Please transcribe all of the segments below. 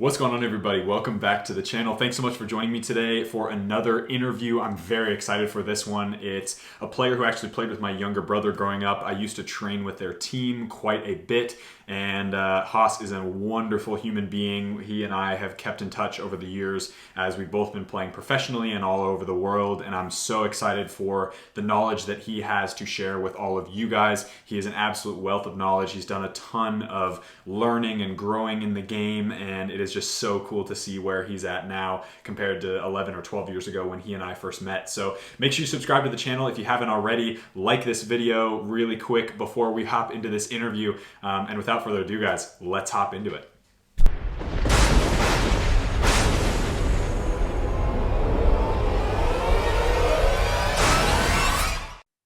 What's going on, everybody? Welcome back to the channel. Thanks so much for joining me today for another interview. I'm very excited for this one. It's a player who actually played with my younger brother growing up. I used to train with their team quite a bit, and Haas is a wonderful human being. He and I have kept in touch over the years as we've both been playing professionally and all over the world, and I'm so excited for the knowledge that he has to share with all of you guys. He is an absolute wealth of knowledge. He's done a ton of learning and growing in the game, and it is just so cool to see where he's at now compared to 11 or 12 years ago when he and I first met. So make sure you subscribe to the channel if you haven't already. Like this video really quick before we hop into this interview. And without further ado, guys, let's hop into it.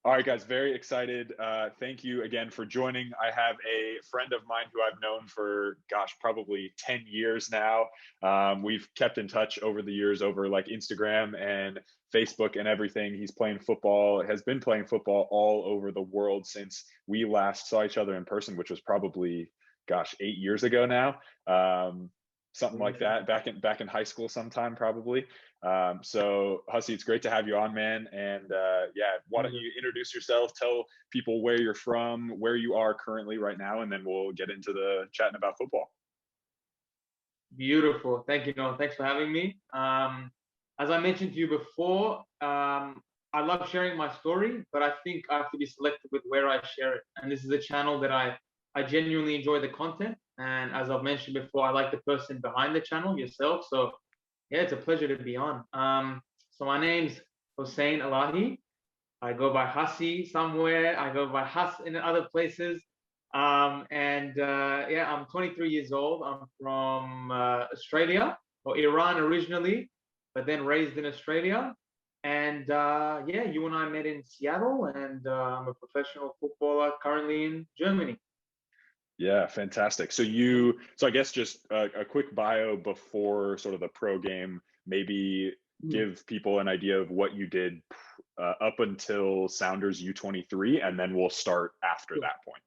All right, guys, very excited. Thank you again for joining. I have a friend of mine who I've known for, gosh, probably 10 years now. We've kept in touch over the years over like Instagram and Facebook and everything. He's playing football, has been playing football all over the world since we last saw each other in person, which was probably, gosh, 8 years ago now. Something like that, back in high school sometime probably. So Hussey, it's great to have you on, man. And yeah, why don't you introduce yourself, tell people where you're from, where you are currently right now, and then we'll get into the chatting about football. Beautiful. Thank you, Noah. Thanks for having me. As I mentioned to you before, I love sharing my story, but I think I have to be selective with where I share it. And this is a channel that I genuinely enjoy the content. And as I've mentioned before, I like the person behind the channel, yourself. So yeah, it's a pleasure to be on. So my name's Hossein Ellahi. I go by Hassi somewhere. I go by Hass in other places. Yeah, I'm 23 years old. I'm from Australia, or Iran originally, but then raised in Australia. And yeah, you and I met in Seattle, and I'm a professional footballer currently in Germany. Yeah, fantastic. So I guess just a quick bio before sort of the pro game, maybe Mm. give people an idea of what you did up until Sounders U23, and then we'll start after Sure. that point.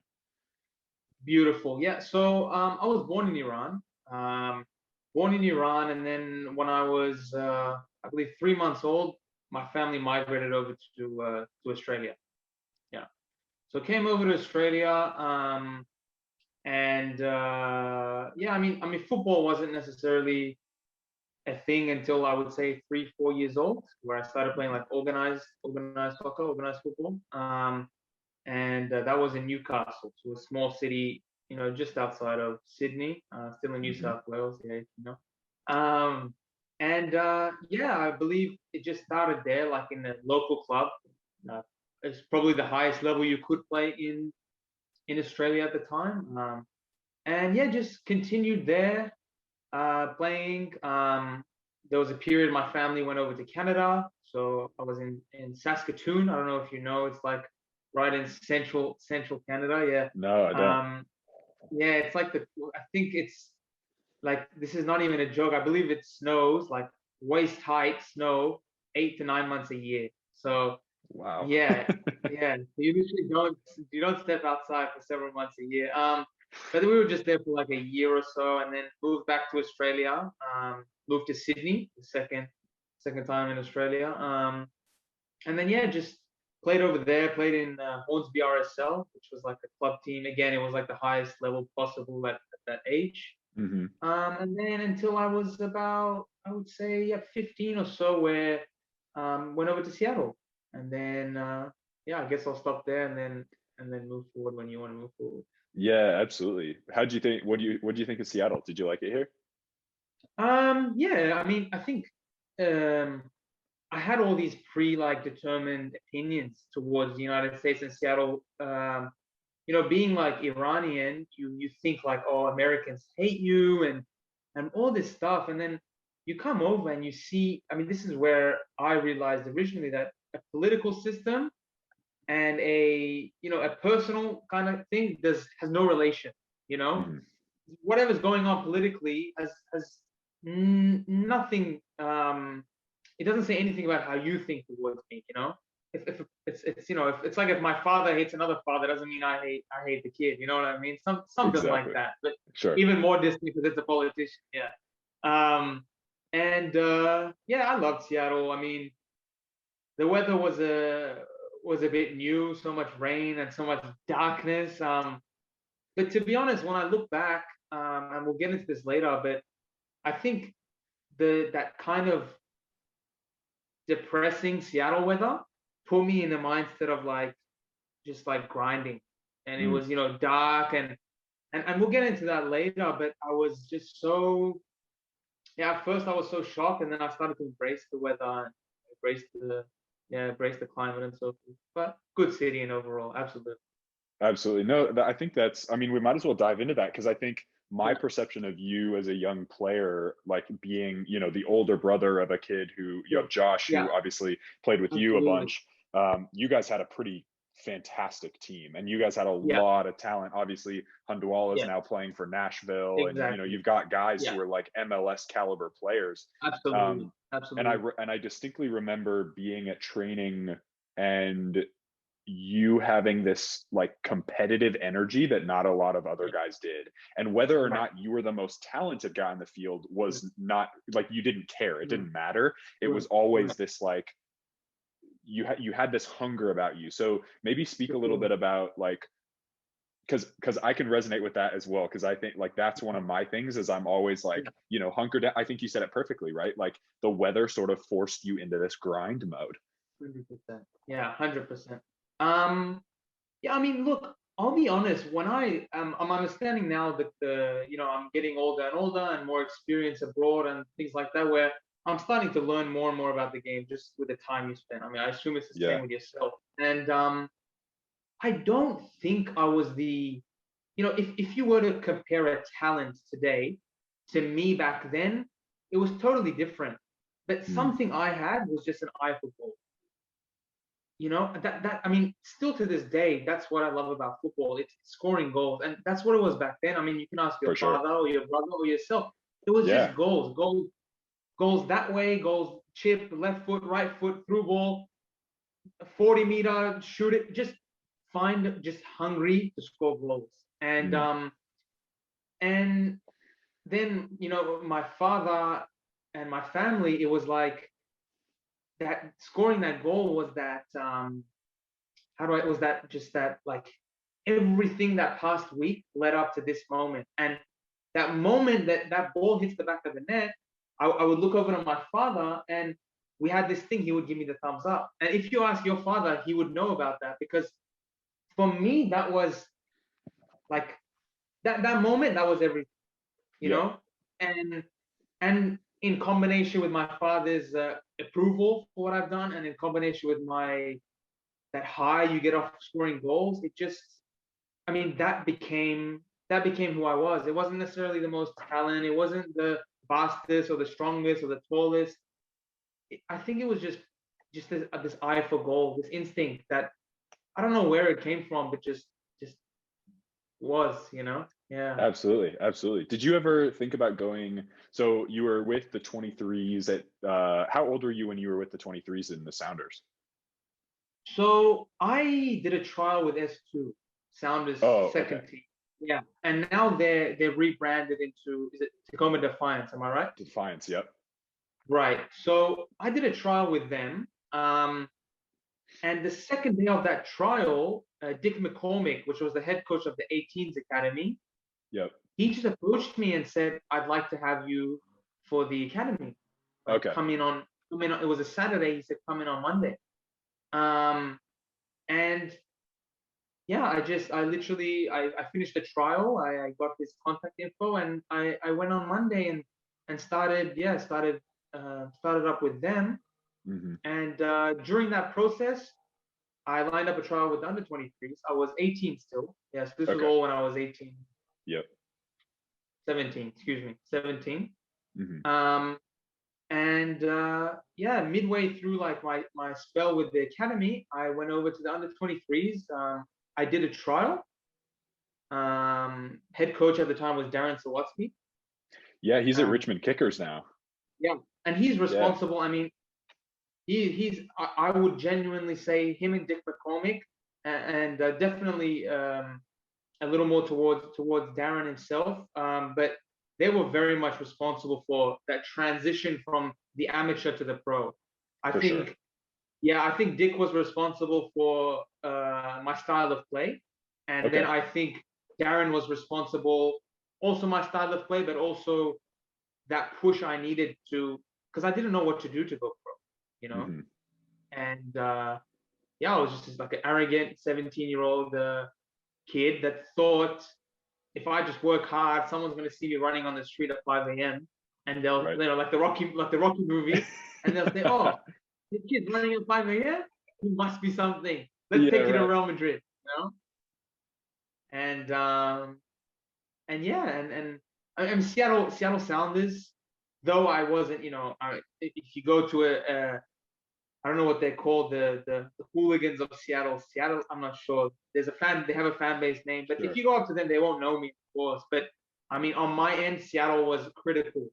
Beautiful. Yeah. So I was born in Iran. And then when I was, I believe, 3 months old, my family migrated over to Australia. Yeah. So came over to Australia, and yeah, I mean, football wasn't necessarily a thing until I would say 3, 4 years old, where I started playing like organized soccer, organized football. And that was in Newcastle, so a small city, just outside of Sydney, still in New Hmm. South Wales. Yeah, and yeah, I believe it just started there, like in a local club. Uh, it's probably the highest level you could play in Australia at the time. And yeah, just continued there, playing. There was a period my family went over to Canada, so I was in Saskatoon. I don't know if you know, it's like right in central Canada. Yeah. No, I don't. Yeah, it's like I think it's like, this is not even a joke. I believe it snows like waist height snow 8 to 9 months a year. So Wow. yeah, yeah. So you don't step outside for several months a year. But then we were just there for like a year or so, and then moved back to Australia. Moved to Sydney, the second time in Australia. And then yeah, just played over there. Played in Hornsby RSL, which was like a club team. Again, it was like the highest level possible at that age. Hmm. And then until I was about, I would say, yeah, 15 or so, where went over to Seattle, and then yeah, I guess I'll stop there, and then move forward when you want to move forward. Yeah, absolutely. How'd you think? What do you think of Seattle? Did you like it here? Yeah, I mean, I think um, I had all these like determined opinions towards the United States and Seattle. Being like Iranian, you think like, oh, Americans hate you and all this stuff, and then you come over and you see. I mean, this is where I realized originally that a political system and a personal kind of thing has no relation. You know, Hmm. whatever's going on politically has nothing. It doesn't say anything about how you think towards me. If it's if it's like, if my father hates another father, doesn't mean I hate the kid. You know what I mean? Something like Exactly. that. But Sure. even more distant because it's a politician. Yeah. Yeah, I loved Seattle. I mean, the weather was a bit new, so much rain and so much darkness. But to be honest, when I look back, and we'll get into this later, but I think that kind of depressing Seattle weather put me in the mindset of like just like grinding, and it Mm. was dark and we'll get into that later. But I was just so yeah. At first, I was so shocked, and then I started to embrace the weather and embrace the climate and so forth. But good city and overall, absolutely. Absolutely. No, I think that's, I mean, we might as well dive into that because I think my Yeah, perception of you as a young player, like being, the older brother of a kid who, you yeah, have Josh, yeah, who obviously played with you a absolutely. bunch. You guys had a pretty fantastic team and you guys had a Yeah, lot of talent. Obviously, Handwall is yeah, now playing for Nashville and, exactly. you've got guys Yeah, who are like MLS caliber players. absolutely, Um, absolutely. and I distinctly remember being at training and you having this like competitive energy that not a lot of other Yeah, guys did. And whether or right. not you were the most talented guy in the field was not like you didn't care. It Mm, didn't matter. It right, was always right. this like you had this hunger about you. So maybe speak For a little sure. bit about like because I can resonate with that as well because I think like that's one of my things is I'm always like Yeah, hunkered down. I think you said it perfectly, right? Like the weather sort of forced you into this grind mode. 100%. Yeah, 100%. Um, yeah, I mean, look, I'll be honest. When I'm understanding now that I'm getting older and older and more experience abroad and things like that, where I'm starting to learn more and more about the game just with the time you spend. I mean, I assume it's the same Yeah. with yourself. And I don't think I was if you were to compare a talent today to me back then, it was totally different. But Mm. something I had was just an eye for goal. That I mean, still to this day, that's what I love about football. It's scoring goals, and that's what it was back then. I mean, you can ask your For sure. father or your brother or yourself. It was Yeah. just goals, goals, goals that way, goals, chip, left foot, right foot, through ball, 40-meter, shoot it. Just hungry to score goals, Mm. and then my father and my family. It was like that scoring that goal was that how do I was that just that like everything that past week led up to this moment. And that moment that ball hits the back of the net, I would look over to my father and we had this thing, he would give me the thumbs up. And if you ask your father, he would know about that because for me, that was like that moment, that was everything, you Yep. know? And and in combination with my father's approval for what I've done, and in combination with my that high you get off scoring goals, it just I mean, that became who I was. It wasn't necessarily the most talent. It wasn't the fastest or the strongest or the tallest. I think it was just this eye for goal, this instinct that I don't know where it came from, but just was. Yeah. Absolutely, absolutely. Did you ever think about going? So you were with the 23s at how old were you when you were with the 23s in the Sounders? So I did a trial with S2, Sounders Oh, okay. second team. Yeah, and now they're rebranded into is it Tacoma Defiance? Am I right? Defiance, yep. Right. So I did a trial with them. And the second day of that trial, Dick McCormick, which was the head coach of the 18s Academy, Yep. he just approached me and said, "I'd like to have you for the academy. Like Okay. come in on." It was a Saturday. He said, "Come in on Monday." Um, and yeah, I literally, I finished the trial. I got his contact info, and I went on Monday and started up with them. Hmm. And during that process, I lined up a trial with the under 23s. I was 18 still. Yes, this was Okay. all when I was 18, Yep. 17, excuse me, 17. Hmm. Um, and yeah, midway through like my spell with the academy, I went over to the under 23s. I did a trial. Head coach at the time was Darren Sawatsky. Yeah, he's at Um, Richmond Kickers now. yeah, and he's Yeah. responsible. I mean, I would genuinely say him and Dick McCormick, and definitely a little more towards Darren himself. But they were very much responsible for that transition from the amateur to the pro. I For think, sure. yeah, I think Dick was responsible for my style of play, and then Okay. I think Darren was responsible also my style of play, but also that push I needed to, because I didn't know what to do to go pro, you know. Hmm. And yeah, I was just like an arrogant 17-year-old kid that thought if I just work hard, someone's gonna see me running on the street at 5 a.m. and they'll, Right. you know, like the Rocky movie, and they'll say, "Oh, this kid's running at 5 a.m. He must be something. Let's Yeah, take you to right. Real Madrid," you know. And yeah, and Seattle Sounders, though I wasn't, you know, if you go to I don't know what they're called, the hooligans of Seattle. Seattle, I'm not sure. They have a fan base name, but if Sure. you go up to them, they won't know me, of course. But I mean, on my end, Seattle was critical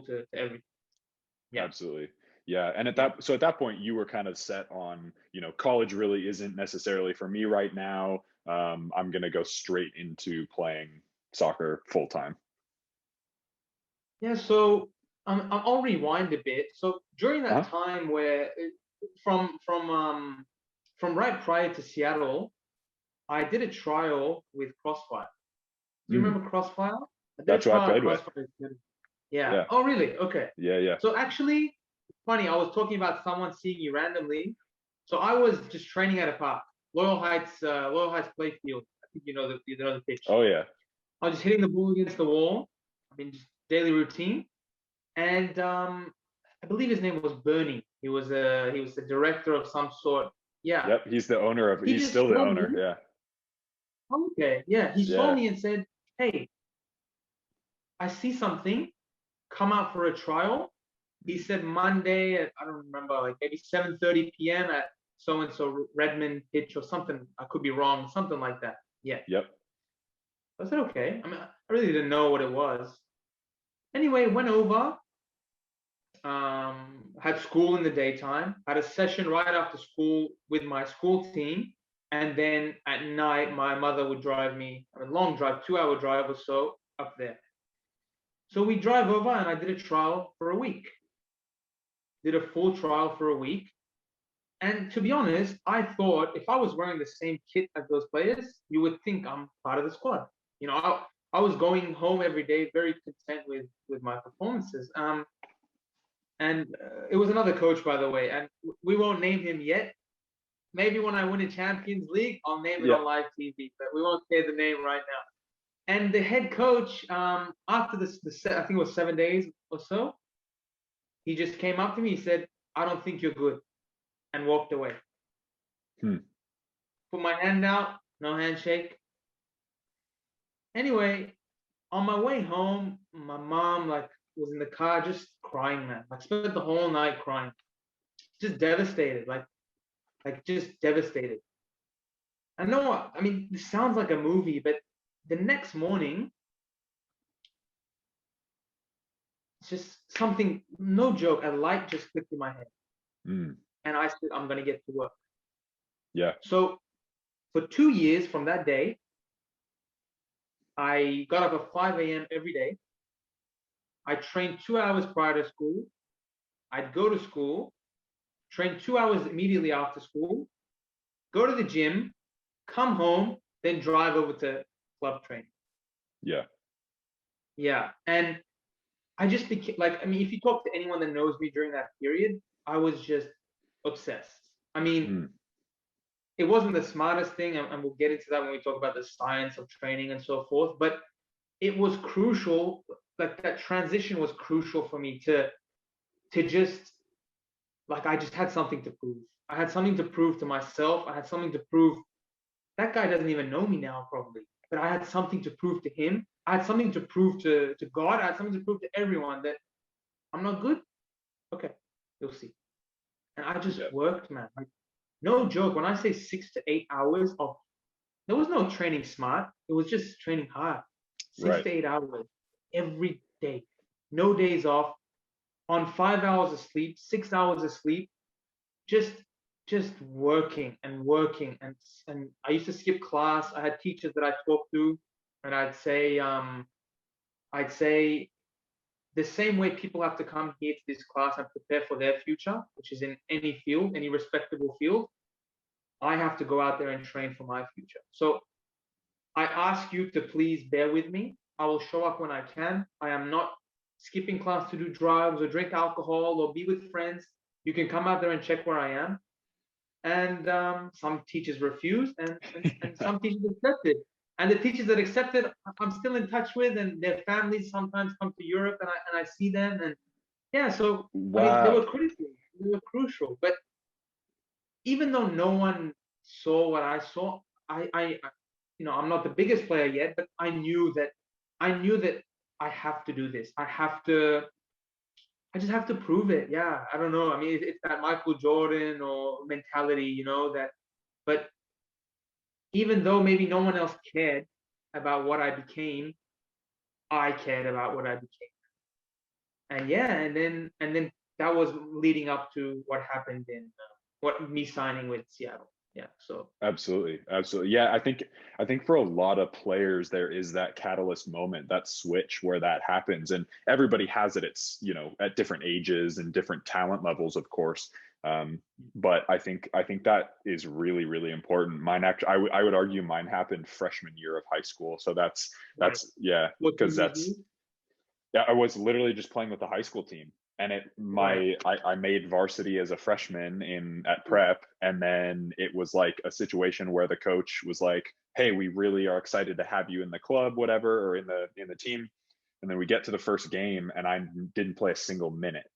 to everything. Yeah, Absolutely. Yeah. And yeah. at that point, you were kind of set on, college really isn't necessarily for me right now. I'm going to go straight into playing soccer full time. Yeah, so I'll rewind a bit. So during that Uh-huh. time where from from um from right prior to Seattle, I did a trial with Crossfire. Do you Mm, remember Crossfire? I did a that's what I trial at played with. Crossfire. Yeah. Yeah. Oh, really? Okay. Yeah. Yeah. So actually, funny. I was talking about someone seeing you randomly. So I was just training at a park, Loyal Heights Playfield. I think you know the pitch. Oh, yeah. I was just hitting the ball against the wall. I mean, just daily routine. And I believe his name was Bernie. He was the director of some sort. Yeah. Yep. He He's just still the saw owner. me. Yeah. Oh, okay. Yeah. He saw Yeah. me and said, "Hey, I see something. Come out for a trial." He Mm, said Monday at, I don't remember, like maybe 7:30 p.m. at so and so Redmond pitch or something. I could be wrong, something like that. Yeah. yep. I said, okay. I mean, I really didn't know what it was. Anyway, went over, had school in the daytime, had a session right after school with my school team. And then at night, my mother would drive me a long drive, 2 hour drive or so up there. So we drive over and I did a trial for a week, did a full trial for a week. And to be honest, I thought if I was wearing the same kit as those players, you would think I'm part of the squad. You know, I was going home every day very content with my performances. And it was another coach, by the way, and we won't name him yet. Maybe when I win a Champions League, I'll name it Yeah. on live TV, but we won't say the name right now. And the head coach, after I think it was 7 days or so, he just came up to me. He said, "I don't think you're good," and walked away. Hmm. Put my hand out, no handshake. Anyway, on my way home, my mom like was in the car just crying, man. I spent the whole night crying, just devastated, like just devastated. I know, I mean, this sounds like a movie, but the next morning, it's just something, no joke, a light just clicked in my head. Mm, And I said, I'm going to get to work. yeah. So for 2 years from that day, I got up at 5 a.m. every day. I trained 2 hours prior to school. I'd go to school, train 2 hours immediately after school, go to the gym, come home, then drive over to club training. Yeah. Yeah. And I just became like, I mean, if you talk to anyone that knows me during that period, I was just obsessed. I mean, Mm, it wasn't the smartest thing, and we'll get into that when we talk about the science of training and so forth, but it was crucial. Like that transition was crucial for me to just like I just had something to prove. I had something to prove to myself. I had something to prove. That guy doesn't even know me now, probably, but I had something to prove to him. I had something to prove to God. I had something to prove to everyone that I'm not good. Okay, you'll see. And I just yeah. worked, man. Like, no joke. When I say 6 to 8 hours of, there was no training smart. It was just training hard. Six Right. to eight hours every day, no days off, on 5 hours of sleep, 6 hours of sleep, just just working and working. And I used to skip class. I had teachers that I talked to, and I'd say, I'd say the same way people have to come here to this class and prepare for their future, which is in any field, any respectable field, I have to go out there and train for my future. So I ask you to please bear with me. I will show up when I can. I am not skipping class to do drugs or drink alcohol or be with friends. You can come out there and check where I am. And some teachers refuse, and some teachers accepted. And the teachers that accepted, I'm still in touch with, and their families sometimes come to Europe, and I see them. And yeah, so I mean, they Wow. were critical, they were crucial. But even though no one saw what I saw, I'm not the biggest player yet, but I knew that I have to do this. I just have to prove it. Yeah, I don't know. I mean, it's that Michael Jordan or mentality, that. But even though maybe no one else cared about what I became, I cared about what I became. And yeah, and then that was leading up to what happened in what me signing with Seattle. Yeah, so Absolutely, absolutely. Yeah, I think for a lot of players there is that catalyst moment, that switch where that happens, and everybody has it. It's at different ages and different talent levels, of course. But I think that is really really important. Mine actually, I would argue mine happened freshman year of high school. So that's right. yeah, What because team did you? yeah, I was literally just playing with the high school team. And Right. I made varsity as a freshman in at prep, and then it was like a situation where the coach was like, "Hey, we really are excited to have you in the club, whatever, or in the team." And then we get to the first game, and I didn't play a single minute,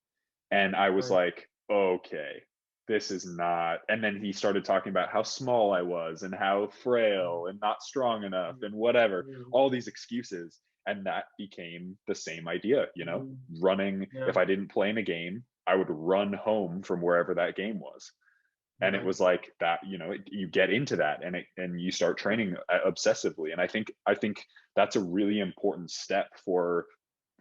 and I was Right. like, "Okay, this is not." And then he started talking about how small I was and how frail and not strong enough Mm, and whatever, mm, all these excuses. And that became the same idea, mm, running. yeah. If I didn't play in a game, I would run home from wherever that game was. And it Right. was like that, you get into that, and you start training obsessively. And I think that's a really important step for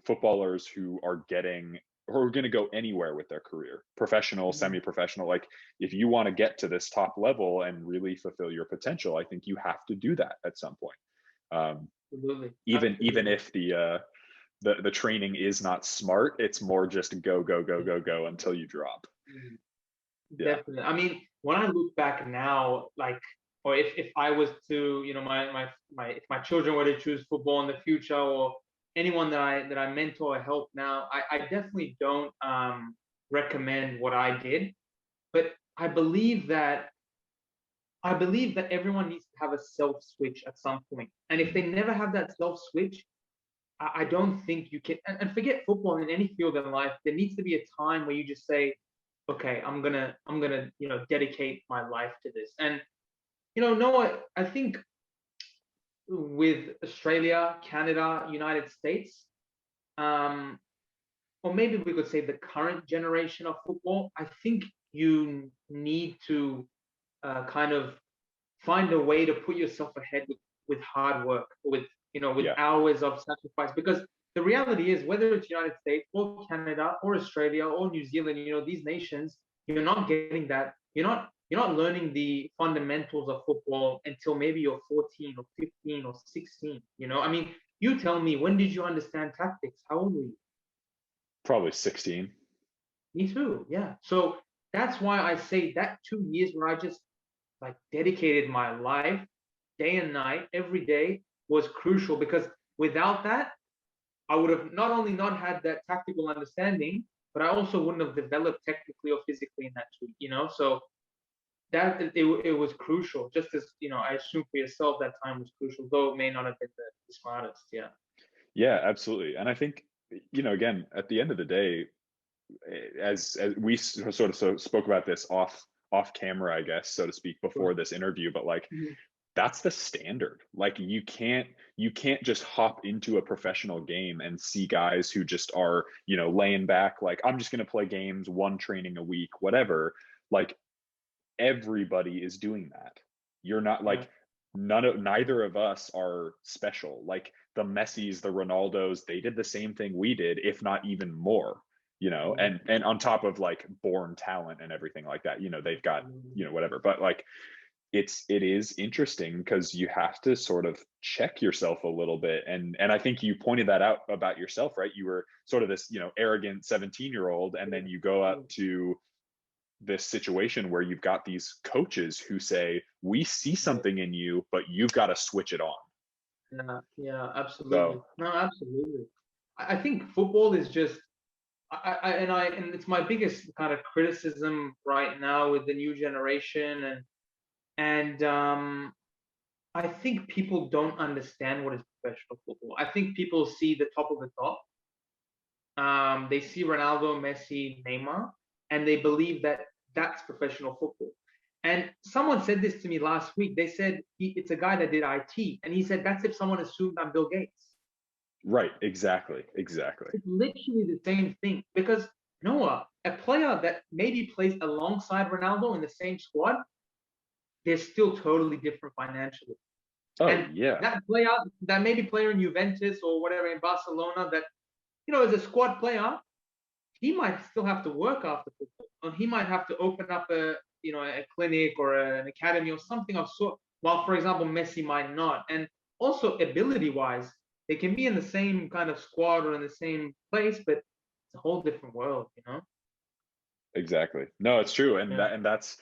footballers who are getting who are going to go anywhere with their career, professional, Mm, semi-professional. Like, if you want to get to this top level and really fulfill your potential, I think you have to do that at some point. um, absolutely. even Absolutely. if the training is not smart, it's more just go go go go go until you drop. Mm. Yeah. Definitely. I mean, when I look back now, like, or if I was to, if my children were to choose football in the future, or anyone that I mentor or help now, I definitely don't recommend what I did. But I believe that everyone needs to have a self switch at some point. And if they never have that self switch, I don't think you can. And forget football, in any field in life, there needs to be a time where you just say, okay, I'm gonna dedicate my life to this. And Noah, I think with Australia, Canada, United States, um, or maybe we could say the current generation of football, I think you need to kind of find a way to put yourself ahead with hard work, with Yeah. hours of sacrifice. Because the reality is, whether it's United States or Canada or Australia or New Zealand, these nations, you're not getting that. You're not learning the fundamentals of football until maybe you're 14 or 15 or 16. I mean, you tell me, when did you understand tactics? How old were you? Probably 16. Me too. Yeah. So that's why I say that 2 years where I just like dedicated my life day and night every day was crucial, because without that I would have not only not had that tactical understanding, but I also wouldn't have developed technically or physically in that too. So that it was crucial, just as I assume for yourself that time was crucial, though it may not have been the smartest. Yeah. Yeah, absolutely. And I think, again, at the end of the day, as we sort of spoke about this off camera, I guess, so to speak, before Sure. this interview, but like, Mhm. that's the standard. Like, you can't just hop into a professional game and see guys who just are, laying back, like, I'm just going to play games, one training a week, whatever. Like, everybody is doing that. You're not Yeah. like, neither of us are special. Like, the Messis, the Ronaldos, they did the same thing we did, if not even more. Mhm. And on top of like born talent and everything like that, they've got, Mhm. whatever. But like, it is interesting because you have to sort of check yourself a little bit, and I think you pointed that out about yourself, right? You were sort of this, arrogant 17-year-old, and then you go up to this situation where you've got these coaches who say, we see something in you, but you've got to switch it on. Yeah, absolutely. So No, absolutely. I think football is just, and it's my biggest kind of criticism right now with the new generation, and I think people don't understand what is professional football. I think people see the top of the top. They see Ronaldo, Messi, Neymar, and they believe that that's professional football. And someone said this to me last week. They said it's a guy that did IT, and he said that's if someone assumed I'm Bill Gates. right, exactly. It's literally the same thing, because Noah, a player that maybe plays alongside Ronaldo in the same squad, they're still totally different financially. Oh And yeah. that player, that maybe player in Juventus or whatever in Barcelona, that as a squad player, he might still have to work after football, or he might have to open up a clinic or an academy or something of sort. While, for example, Messi might not. And also ability-wise, they can be in the same kind of squad or in the same place, but it's a whole different world. Exactly. No, it's true. And Yeah. that's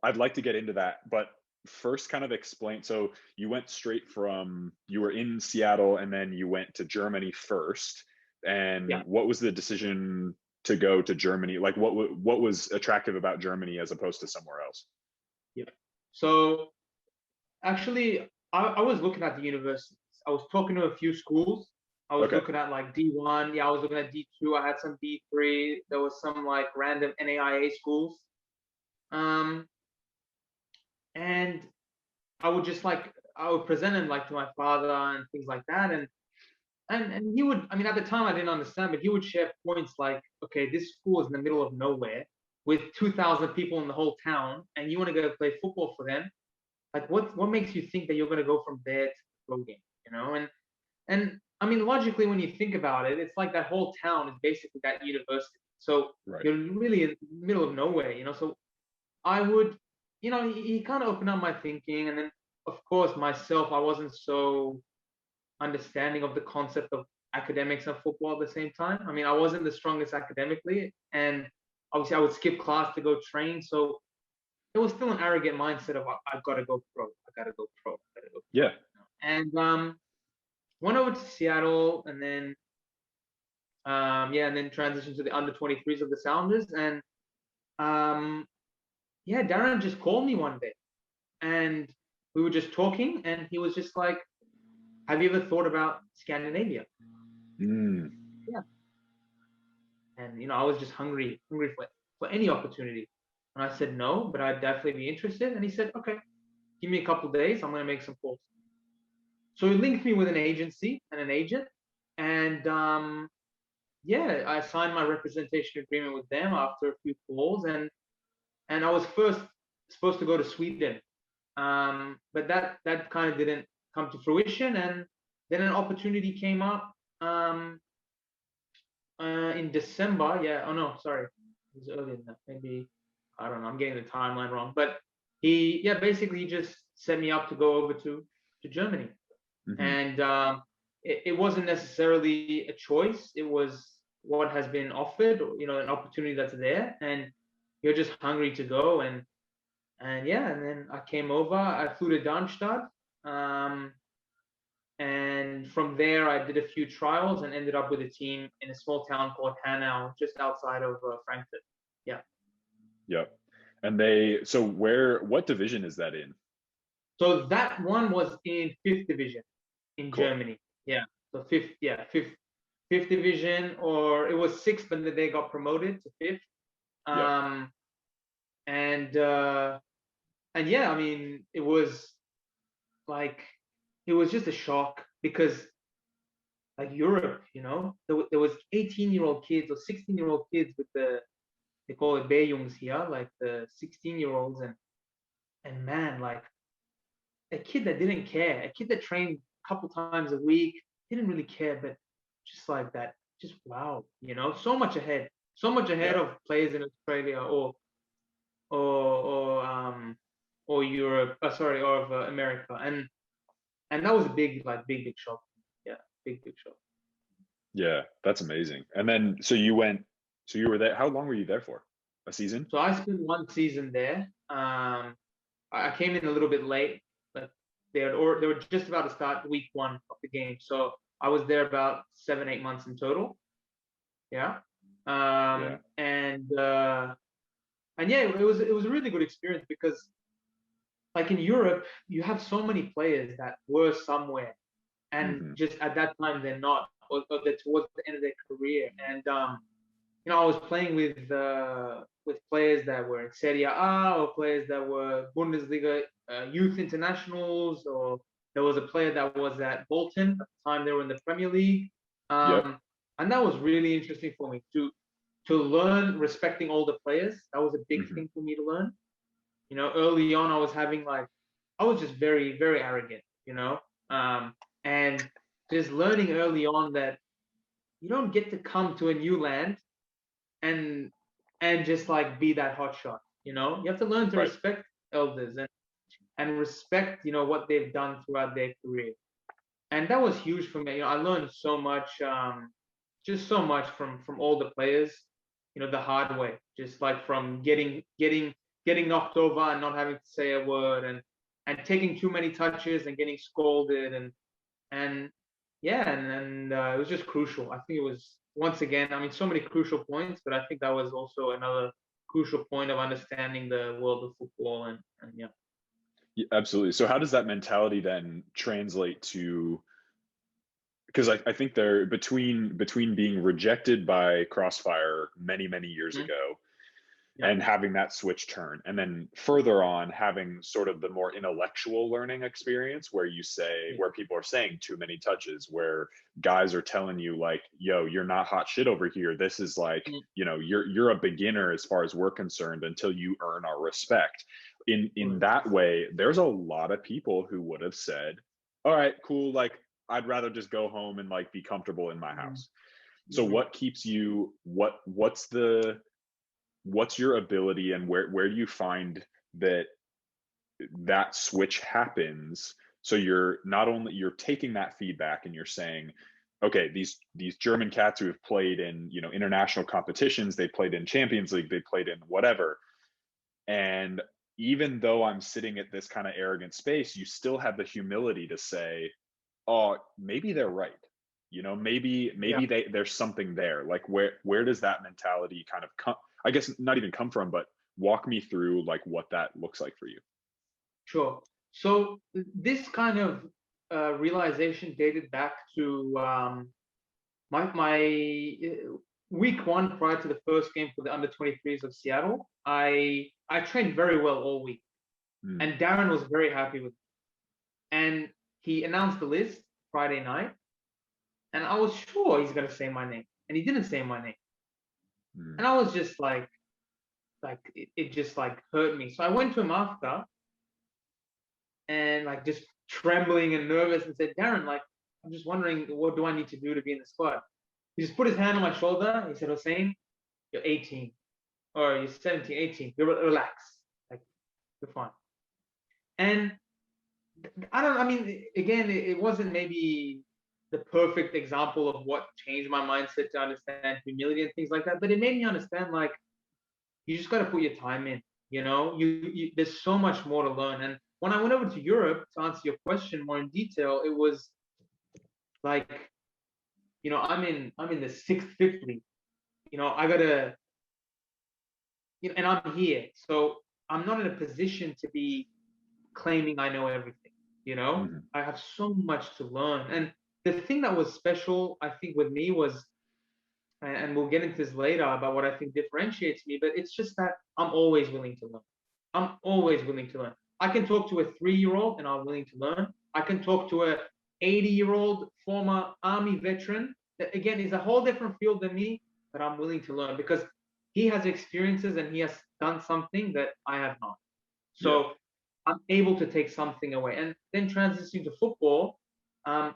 I'd like to get into that, but first kind of explain. So you went straight from, you were in Seattle and then you went to Germany first. And Yeah. what was the decision to go to Germany? Like what was attractive about Germany as opposed to somewhere else? Yeah. So actually, I was looking at the universities. I was talking to a few schools. I was Okay. looking at like D1. Yeah, I was looking at D2. I had some D3. There was some like random NAIA schools. And I would just I would present him like to my father and things like that. And he would, I mean, at the time I didn't understand, but he would share points like, okay, this school is in the middle of nowhere with 2,000 people in the whole town, and you want to go play football for them. Like, what makes you think that you're going to go from there to the pro game? And I mean, logically, when you think about it, it's like that whole town is basically that university. So Right. you're really in the middle of nowhere. So I would, he kind of opened up my thinking, and then of course myself, I wasn't so understanding of the concept of academics and football at the same time. I mean, I wasn't the strongest academically, and obviously I would skip class to go train. So it was still an arrogant mindset of I've got to go pro. I got to go pro. I got to go pro. Yeah. And went over to Seattle, and then and then transitioned to the under 23s of the Sounders, and Darren just called me one day, and we were just talking, and he was just like, "Have you ever thought about Scandinavia?" Yeah. And I was just hungry for any opportunity. And I said no, but I'd definitely be interested. And he said, okay, give me a couple of days. I'm going to make some calls. So he linked me with an agency and an agent. And I signed my representation agreement with them after a few calls. And I was first supposed to go to Sweden. But that kind of didn't come to fruition. And then an opportunity came up in December. Yeah. Oh no, sorry. It was earlier than that. Maybe, I don't know. I'm getting the timeline wrong. But he basically just set me up to go over to Germany. Mm-hmm. And it wasn't necessarily a choice. It was what has been offered, an opportunity that's there, and you're just hungry to go. And then I came over. I flew to Darmstadt. And from there, I did a few trials and ended up with a team in a small town called Hanau, just outside of Frankfurt. Yeah. Yep. And what division is that in? So that one was in 5th division in Cool. Germany. Yeah. So fifth division, or it was 6th, but then they got promoted to 5th. Yep. And yeah, I mean, it was just a shock, because like Europe, there was 18-year-old kids or 16-year-old kids with they call it B-Jungs here, like the 16-year-olds, and man, like a kid that didn't care, a kid that trained a couple times a week, didn't really care, but just like that, just wow, so much ahead Yeah. of players in Australia or or Europe, sorry, or of America, and that was a big shock. Yeah, big shock. Yeah, that's amazing. And then so you were there. How long were you there for? A season? So I spent one season there. I came in a little bit late, but they were just about to start week one of the game. So I was there about 7-8 months in total. Yeah. Yeah. And yeah, it was a really good experience because like in Europe, you have so many players that were somewhere and Hmm. just at that time they're not, or they're towards the end of their career. And I was playing with players that were in Serie A or players that were Bundesliga youth internationals, or there was a player that was at Bolton at the time they were in the Premier League, Yep. and that was really interesting for me to learn respecting all the players. That was a big Hmm. thing for me to learn. Early on I was just very very arrogant, and just learning early on that you don't get to come to a new land and just like be that hot shot. You have to learn to Right. respect elders and respect what they've done throughout their career. And that was huge for me. I learned so much, just so much from all the players, the hard way, just like from getting knocked over and not having to say a word, and taking too many touches and getting scolded, and yeah, and it was just crucial. I think it was, once again, I mean, so many crucial points, but I think that was also another crucial point of understanding the world of football, and yeah. Yeah, absolutely. So how does that mentality then translate to, because I think they're between being rejected by Crossfire many years Mhm. ago Yeah. and having that switch turn, and then further on having sort of the more intellectual learning experience where you say, Yeah. where people are saying too many touches, where guys are telling you like, yo, you're not hot shit over here, this is like, Mhm. you're a beginner as far as we're concerned until you earn our respect. In that way, there's a lot of people who would have said, all right, cool, like I'd rather just go home and like be comfortable in my Mhm. house. So what keeps you, what's your ability, and where do you find that switch happens? So you're not only, you're taking that feedback and you're saying, okay, these German cats who have played in international competitions, they played in Champions League, they played in whatever, and even though I'm sitting at this kind of arrogant space, you still have the humility to say, oh, maybe they're right, Yeah. maybe there's something there. Like where does that mentality kind of come, I guess not even come from, but walk me through like what that looks like for you. Sure. So this kind of realization dated back to my week one prior to the first game for the under 23s of Seattle. I trained very well all week, Mm, and Darren was very happy with me. And he announced the list Friday night, and I was sure he's gonna say my name, and he didn't say my name, mm, and I was just like it just like hurt me. So I went to him after, and like just trembling and nervous, and said, Darren, like I'm just wondering, what do I need to do to be in the squad? He just put his hand on my shoulder. He said, Hossein, you're 18, or you're 17, 18. Relax, like you're fine. And I mean, again, it wasn't maybe the perfect example of what changed my mindset to understand humility and things like that, but it made me understand like you just got to put your time in. There's so much more to learn. And when I went over to Europe, to answer your question more in detail, it was like, I'm in the sixth, fifth league. I gotta, and I'm here, so I'm not in a position to be claiming I know everything. mhm. I have so much to learn. And the thing that was special, I think, with me was, and we'll get into this later about what I think differentiates me, but it's just that I'm always willing to learn. I'm always willing to learn. I can talk to a 3-year-old and I'm willing to learn. I can talk to a 80-year-old former army veteran that again is a whole different field than me, but I'm willing to learn because he has experiences and he has done something that I have not. Yeah. So I'm able to take something away. And then transitioning to football,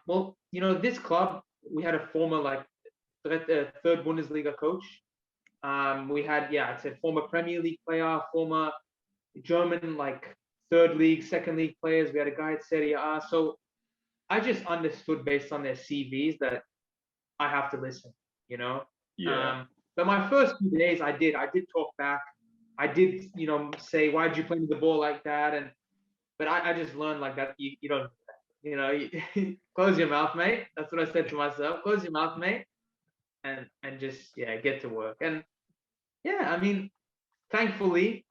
well, this club, we had a former like third Bundesliga coach. We had, yeah, I said former Premier League player, former German like third league, second league players. We had a guy at Serie A. So I just understood based on their CVs that I have to listen, you know. Yeah. But my first few days, I did talk back. I did, say, why'd you play me the ball like that? But I just learned like that. You don't, close your mouth, mate. That's what I said to myself. Close your mouth, mate, and just get to work. And yeah, I mean, thankfully,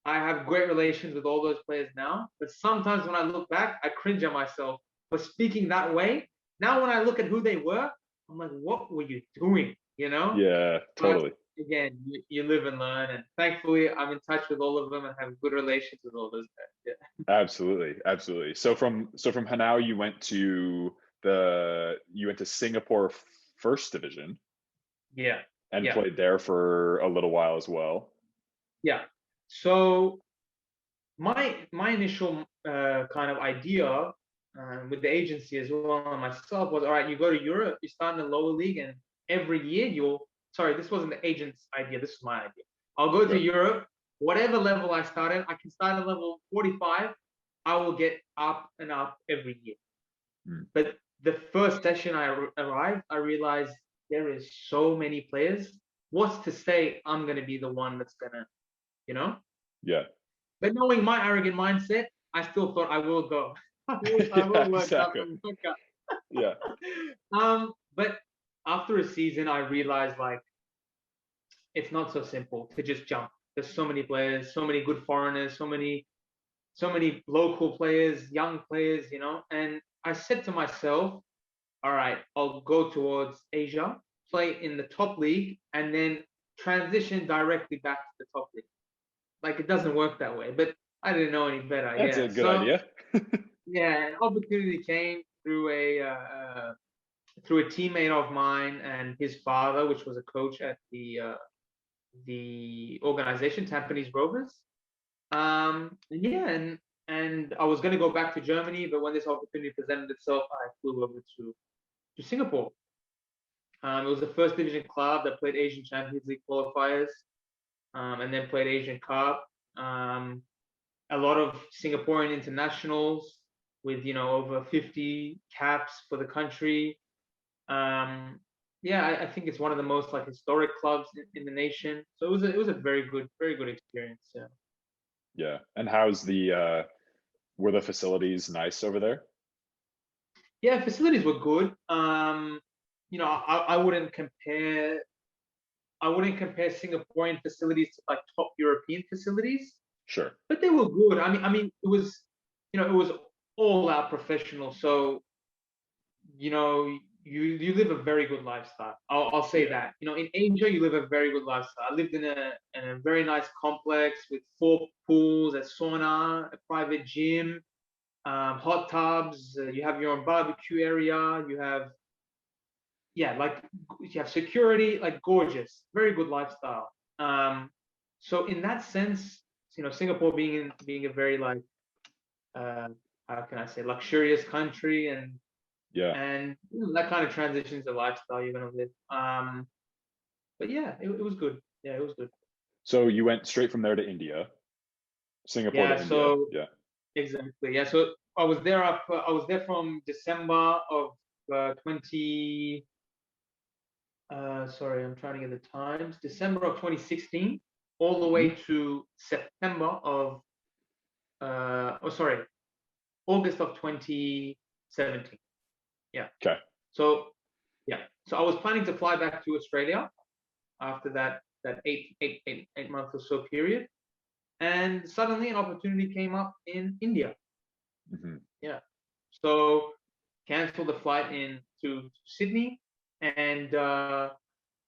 I have great relations with all those players now. But sometimes when I look back, I cringe at myself for speaking that way. Now when I look at who they were, I'm like, what were you doing? Yeah, But totally. again, you live and learn, and thankfully, I'm in touch with all of them and have good relations with all those guys. Absolutely, absolutely. So from Hanau, you went to Singapore First Division Yeah, and yeah, played there for a little while as well. yeah. So my initial kind of idea with the agency as well and myself was, all right, you go to Europe, you start in the lower league, and every year sorry, this wasn't the agent's idea, this is my idea. I'll go to Sure. Europe, whatever level I started, I can start at level 45, I will get up and up every year. But the first session I arrived, I realized there is so many players. What's to say I'm going to be the one that's going to, you know? Yeah. But knowing my arrogant mindset, I still thought I will go. I Yeah, will work out exactly. and work out. Yeah. But after a season, I realized like it's not so simple to just jump. There's so many players, so many good foreigners, so many local players, young players, And I said to myself, all right, I'll go towards Asia, play in the top league, and then transition directly back to the top league. Like it doesn't work that way, but I didn't know any better. That's Yeah. a good So idea. yeah, an opportunity came through a teammate of mine and his father, which was a coach at the organization Tampines Rovers. Yeah, and I was going to go back to Germany, but when this opportunity presented itself, I flew over to Singapore. It was the first division club that played Asian Champions League qualifiers, and then played Asian Cup. A lot of Singaporean internationals with over 50 caps for the country. Yeah, I think it's one of the most like historic clubs in the nation. So it was a very good experience. Yeah. Yeah. And were the facilities nice over there? Yeah, facilities were good. I wouldn't compare Singaporean facilities to like top European facilities, Sure. but they were good. It was all out professional. So you live a very good lifestyle. I'll say that. In Asia, you live a very good lifestyle. I lived in a very nice complex with 4 pools, a sauna, a private gym, hot tubs. You have your own barbecue area. Like you have security, like gorgeous, very good lifestyle. So in that sense, Singapore being a very like how can I say luxurious country and Yeah. that kind of transitions the lifestyle you're gonna live. But yeah, it was good. Yeah, it was good. So you went straight from there to India, Singapore to Yeah, India. so Yeah. exactly. Yeah, so I was there from December of 20. Sorry, I'm trying to get the times. December of 2016, all the way to September of August of 2017. Yeah. Okay. So yeah, so I was planning to fly back to Australia after that eight month or so period, and suddenly an opportunity came up in India. Yeah, so canceled the flight to Sydney, and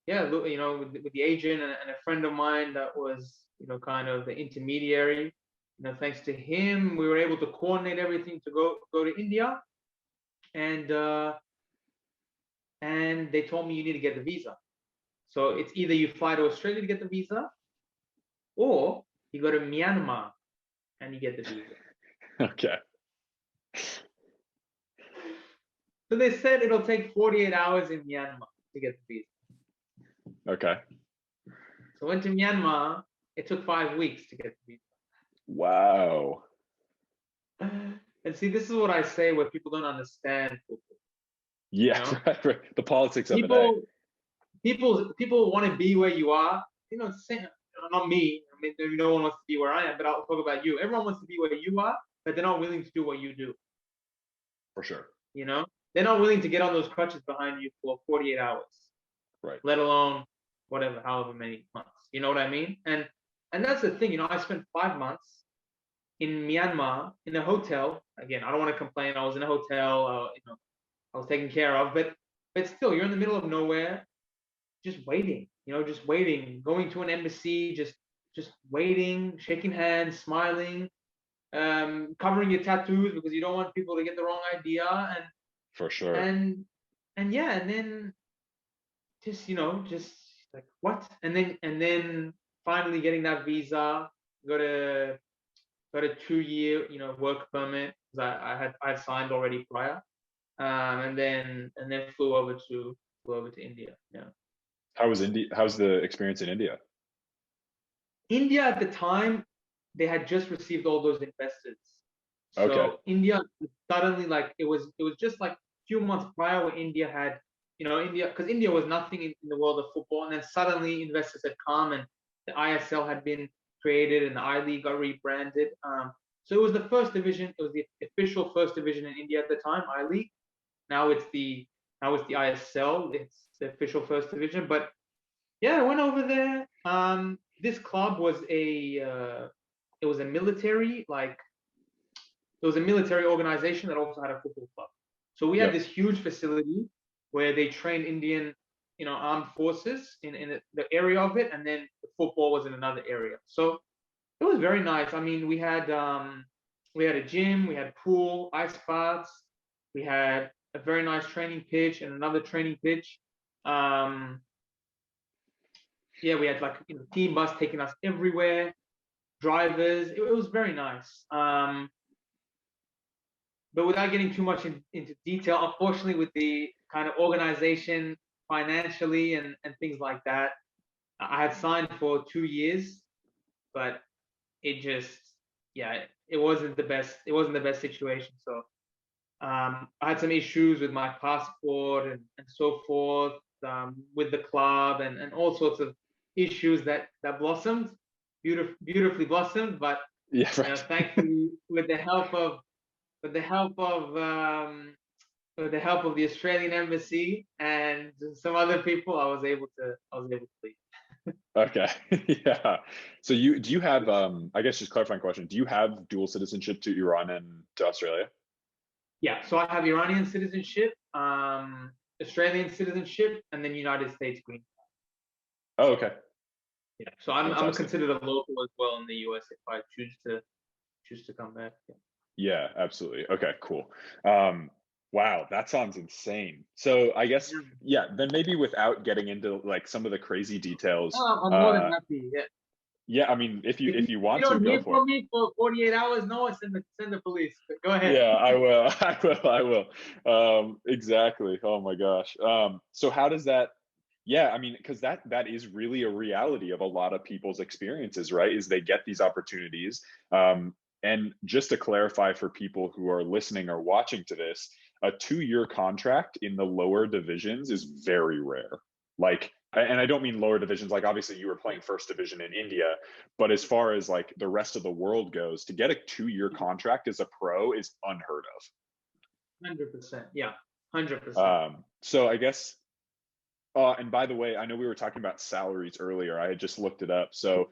yeah, with the agent and a friend of mine that was kind of the intermediary. Thanks to him, we were able to coordinate everything to go to India, and they told me you need to get the visa. So it's either you fly to Australia to get the visa, or you go to Myanmar and you get the visa. Okay. So they said it'll take 48 hours in Myanmar to get the visa. Okay. So I went to Myanmar. It took 5 weeks to get the visa. Wow. And see, this is what I say where people don't understand football. You Yeah, know, right. The politics of it, eh? people, people want to be where you are. You know, not me. I mean, no one wants to be where I am, but I'll talk about you. Everyone wants to be where you are, but they're not willing to do what you do. For sure. You know, they're not willing to get on those crutches behind you for 48 hours, Right. let alone whatever, however many months. You know what I mean? And that's the thing. You know, I spent 5 months in Myanmar in a hotel. Again, I don't want to complain. I was in a hotel. You know, I was taken care of, but still, you're in the middle of nowhere, just waiting. You know, just waiting. Going to an embassy, just waiting, shaking hands, smiling, covering your tattoos because you don't want people to get the wrong idea, For sure. and and yeah, and then just just like what, and then finally getting that visa, got a got a 2 year work permit because I had signed already prior, and then flew over to India. Yeah. How was India? How's the experience in India? India at the time, they had just received all those investors. Okay. So India suddenly, like, it was just like a few months prior where India had, India, because India was nothing in the world of football, and then suddenly investors had come and the ISL had been created and the I League got rebranded. So it was the first division. It was the official first division in India at the time, I League. Now it's the ISL. It's the official first division. But yeah, I went over there. This club was it was a military, like, it was a military organization that also had a football club. So we had Yep. this huge facility where they trained Indian, armed forces in the area of it, and then the football was in another area. So it was very nice. I mean, we had a gym, we had pool, ice baths, we had a very nice training pitch and another training pitch. Um, yeah, we had, like, team bus taking us everywhere, drivers. It was very nice. But without getting too much into detail, unfortunately, with the kind of organization financially and things like that, I had signed for 2 years, but it just, yeah, it wasn't the best. It wasn't the best situation. So I had some issues with my passport and so forth, with the club, and all sorts of issues that blossomed, beautifully blossomed. But Yeah. Right. thankfully, with the help of with the help of the Australian embassy and some other people, I was able to leave. Okay. Yeah. So do you have I guess just clarifying question, do you have dual citizenship to Iran and to Australia? Yeah, so I have Iranian citizenship, Australian citizenship, and then United States green. Oh, okay. Yeah, so I'm Fantastic. considered a local as well in the US if I choose to come back. Yeah. Yeah, absolutely. Okay, cool. Um, wow, that sounds insane. So I guess, Yeah. yeah, then maybe without getting into like some of the crazy details, I'm more than happy. Yeah. yeah, I mean, if you If if you, you if you want to, don't go hear for it. from me for 48 hours, no one send the police. But go ahead. Yeah, I will. I will. Exactly. Oh my gosh. So how does that, yeah, I mean, because that is really a reality of a lot of people's experiences, right? Is they get these opportunities. And just to clarify for people who are listening or watching to this, a 2-year contract in the lower divisions is very rare. Like, and I don't mean lower divisions, like obviously you were playing first division in India, but as far as like the rest of the world goes, to get a 2-year contract as a pro is unheard 100%. Yeah, 100%. of. So I guess, and by the way, I know we were talking about salaries earlier. I had just looked it up. So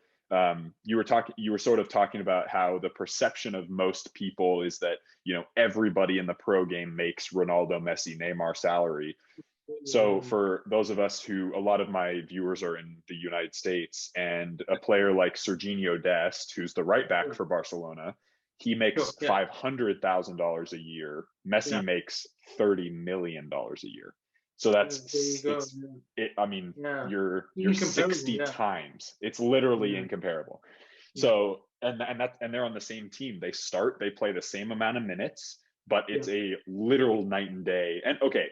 you were sort of talking about how the perception of most people is that, everybody in the pro game makes Ronaldo, Messi, Neymar salary. So for those of us who, a lot of my viewers are in the United States, and a player like Serginho Dest, who's the right back for Barcelona, he Sure. makes Yeah. $500,000 a year. Messi Yeah. makes $30 million a year. So There you go. I mean, Yeah. you're Incomparable. 60 Yeah. times. It's literally Yeah. incomparable. Yeah. So and they're on the same team. They play the same amount of minutes, but it's a literal night and day. And okay,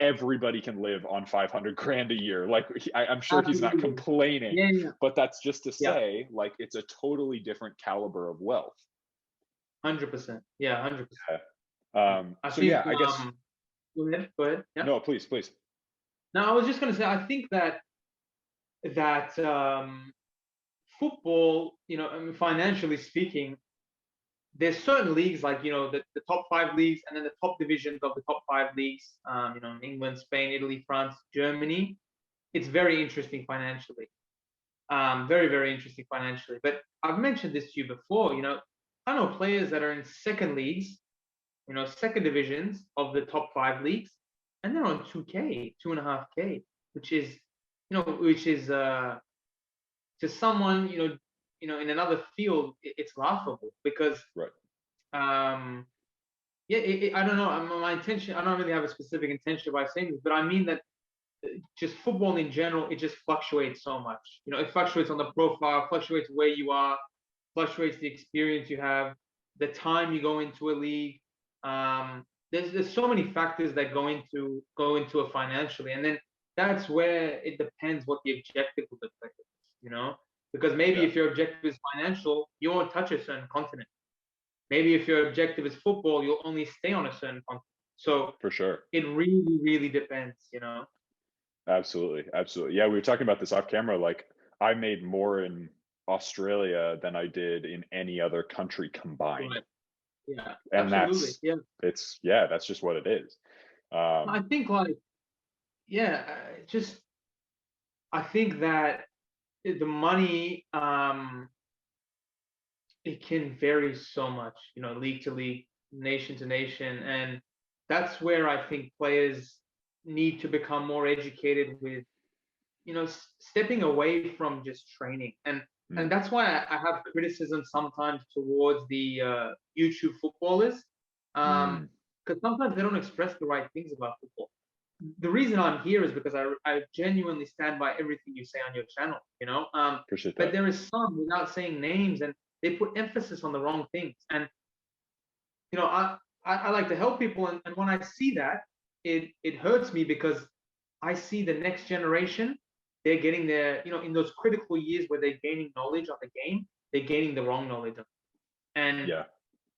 everybody can live on 500 grand a year. Like, I'm sure he's not Absolutely. complaining, Yeah. but that's just to Yeah. say, like, it's a totally different caliber of wealth. 100%. Yeah, 100%. I So think, yeah, I guess go ahead. Yeah. no, please. Now, I was just going to say, I think that football, I mean, financially speaking, there's certain leagues like, the top five leagues and then the top divisions of the top five leagues, England, Spain, Italy, France, Germany. It's very interesting financially. Very, very interesting financially. But I've mentioned this to you before, I know players that are in second leagues, second divisions of the top five leagues, and they're on 2K, 2.5K, which is to someone, in another field, it's laughable because, Right. yeah, I don't know. My intention, I don't really have a specific intention by saying this, but I mean that just football in general, it just fluctuates so much. It fluctuates on the profile, fluctuates where you are, fluctuates the experience you have, the time you go into a league. There's so many factors that go into it financially, and then that's where it depends what the objective of the player is. Because maybe if your objective is financial, you won't touch a certain continent. Maybe if your objective is football, you'll only stay on a certain continent. So For sure. it really, really depends. Absolutely. Yeah, we were talking about this off camera. Like, I made more in Australia than I did in any other country combined. Right. Yeah, And absolutely. that's just what it is. I think I think that the money, it can vary so much, league to league, nation to nation, and that's where I think players need to become more educated with, stepping away from just training, and that's why I have criticism sometimes towards the YouTube footballers, because sometimes they don't express the right things about football. The reason I'm here is because I genuinely stand by everything you say on your channel, Appreciate but that. there is some, without saying names, and they put emphasis on the wrong things. And I like to help people, and when I see that, it hurts me because I see the next generation, they're getting their, in those critical years where they're gaining knowledge of the game, they're gaining the wrong knowledge of it. And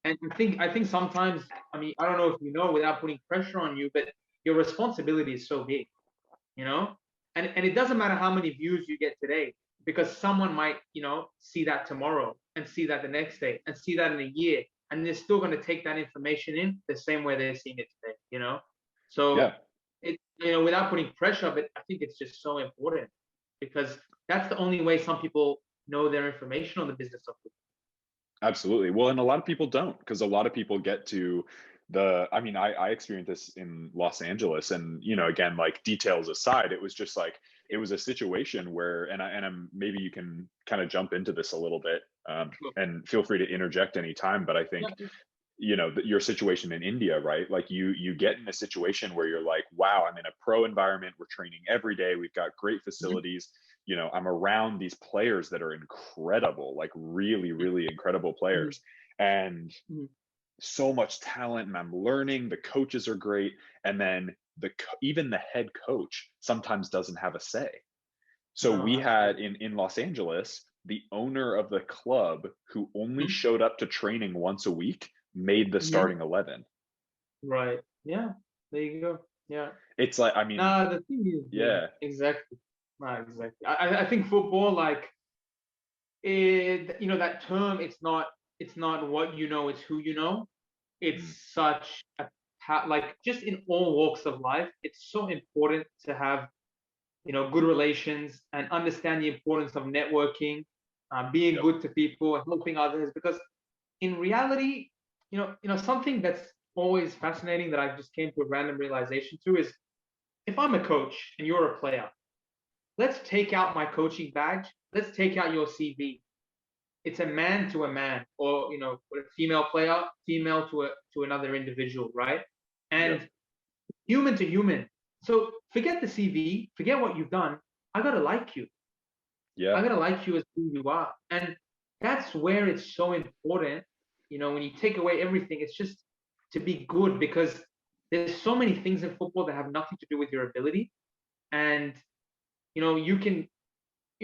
I think sometimes, I mean, I don't know if without putting pressure on you, but your responsibility is so big, and it doesn't matter how many views you get today, because someone might, see that tomorrow and see that the next day and see that in a year, and they're still going to take that information in the same way they're seeing it today. So Yeah. it, without putting pressure, but I think it's just so important because that's the only way some people know their information on the business of football. Absolutely. Well, and a lot of people don't, because a lot of people get to I mean, I experienced this in Los Angeles, and, again, like, details aside, it was just like, it was a situation where, and I'm, maybe you can kind of jump into this a little bit, and feel free to interject anytime, but I think, your situation in India, right? Like, you get in a situation where you're like, wow, I'm in a pro environment. We're training every day. We've got great facilities. I'm around these players that are incredible, like really, really incredible players. And so much talent, and I'm learning. The coaches are great. And then even the head coach sometimes doesn't have a say. So we had in Los Angeles, the owner of the club, who only showed up to training once a week, made the starting 11. Right. Yeah. There you go. Yeah. It's like, I mean, the thing is, exactly. Exactly. I think football, like, that term, it's not what you know, it's who you know. It's such a, like, just in all walks of life, it's so important to have, good relations and understand the importance of networking, being good to people, helping others, because in reality, something that's always fascinating that I just came to a random realization to is, if I'm a coach and you're a player, let's take out my coaching badge. Let's take out your CV. It's a man to a man, or a female player, female to another individual, right? And human to human. So forget the CV, forget what you've done. I gotta like you. I gotta like you as who you are, and that's where it's so important. When you take away everything, it's just to be good, because there's so many things in football that have nothing to do with your ability, and you can,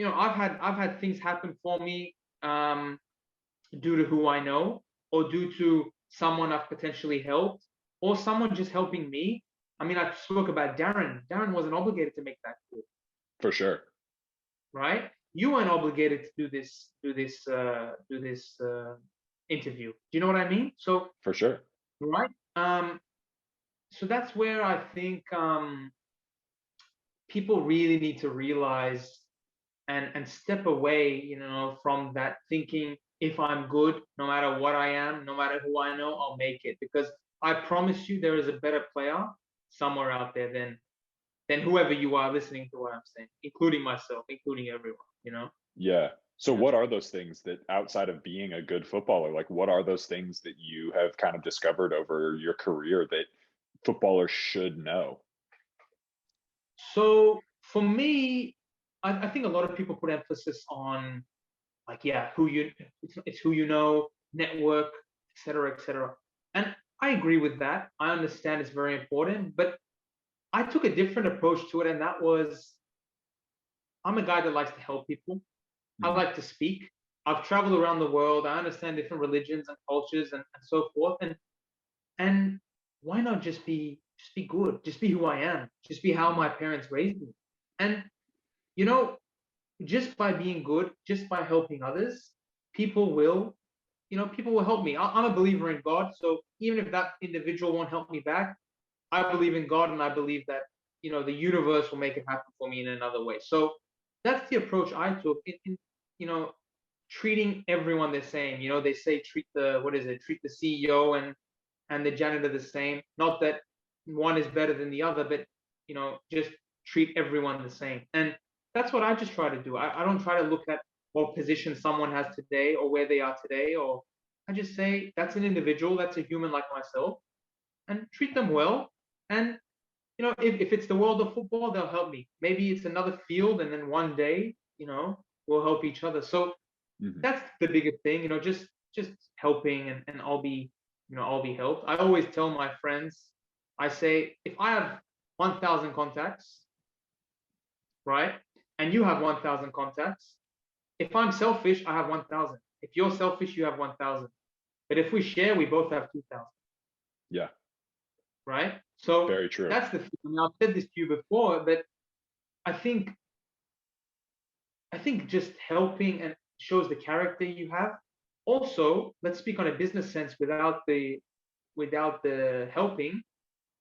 I've had things happen for me, due to who I know, or due to someone I've potentially helped, or someone just helping me. I mean, I spoke about Darren. Darren wasn't obligated to make that call, For sure. right? You weren't obligated to do this interview. Do you know what I mean? So, For sure. right? So that's where I think people really need to realize and step away, from that thinking, if I'm good, no matter what I am, no matter who I know, I'll make it. Because I promise you, there is a better player somewhere out there than whoever you are listening to what I'm saying, including myself, including everyone. Yeah. So Yeah. what are those things that, outside of being a good footballer, like what are those things that you have kind of discovered over your career that footballers should know? So for me, I think a lot of people put emphasis on, like, yeah, it's who you know, network, etc., etc. And I agree with that. I understand it's very important, but I took a different approach to it, and that was, I'm a guy that likes to help people. I Mhm. like to speak. I've traveled around the world. I understand different religions and cultures and so forth. And why not just be good? Just be who I am. Just be how my parents raised me. And you know, just by being good, just by helping others, people will, people will help me. I'm a believer in God, so even if that individual won't help me back, I believe in God, and I believe that the universe will make it happen for me in another way. So that's the approach I took in you know treating everyone the same. They say treat the what is it? Treat the CEO and the janitor the same. Not that one is better than the other, but just treat everyone the same. And that's what I just try to do. I don't try to look at what position someone has today or where they are today, or I just say that's an individual, that's a human like myself, and treat them well. And if it's the world of football, they'll help me. Maybe it's another field, and then one day, we'll help each other. So Mhm. that's the biggest thing, just helping, and I'll be helped. I always tell my friends, I say, if I have 1,000 contacts, right, and you have 1,000 contacts, if I'm selfish, I have 1,000. If you're selfish, you have 1,000. But if we share, we both have 2,000, Yeah. right? So Very true. that's the thing. I mean, I've said this to you before, but I think just helping and shows the character you have. Also, let's speak on a business sense without the helping.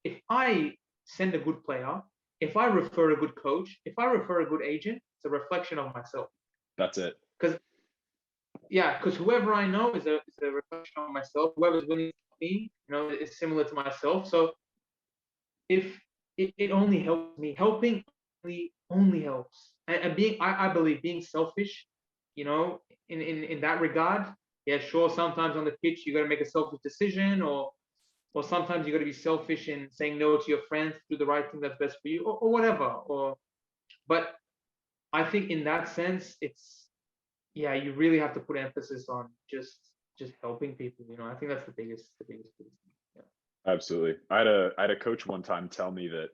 If I send a good player, if I refer a good coach, if I refer a good agent, it's a reflection of myself. That's it. Because because whoever I know is a reflection of myself. Whoever's willing to help me, is similar to myself. So if it only helps me, helping only helps. And being, I believe, being selfish, in that regard, yeah, sure. Sometimes on the pitch, you got to make a selfish decision, or sometimes you got to be selfish in saying no to your friends to do the right thing that's best for you, or whatever. But I think in that sense, it's, yeah, you really have to put emphasis on just helping people. I think that's the biggest thing. Yeah. Absolutely. I had a coach one time tell me that,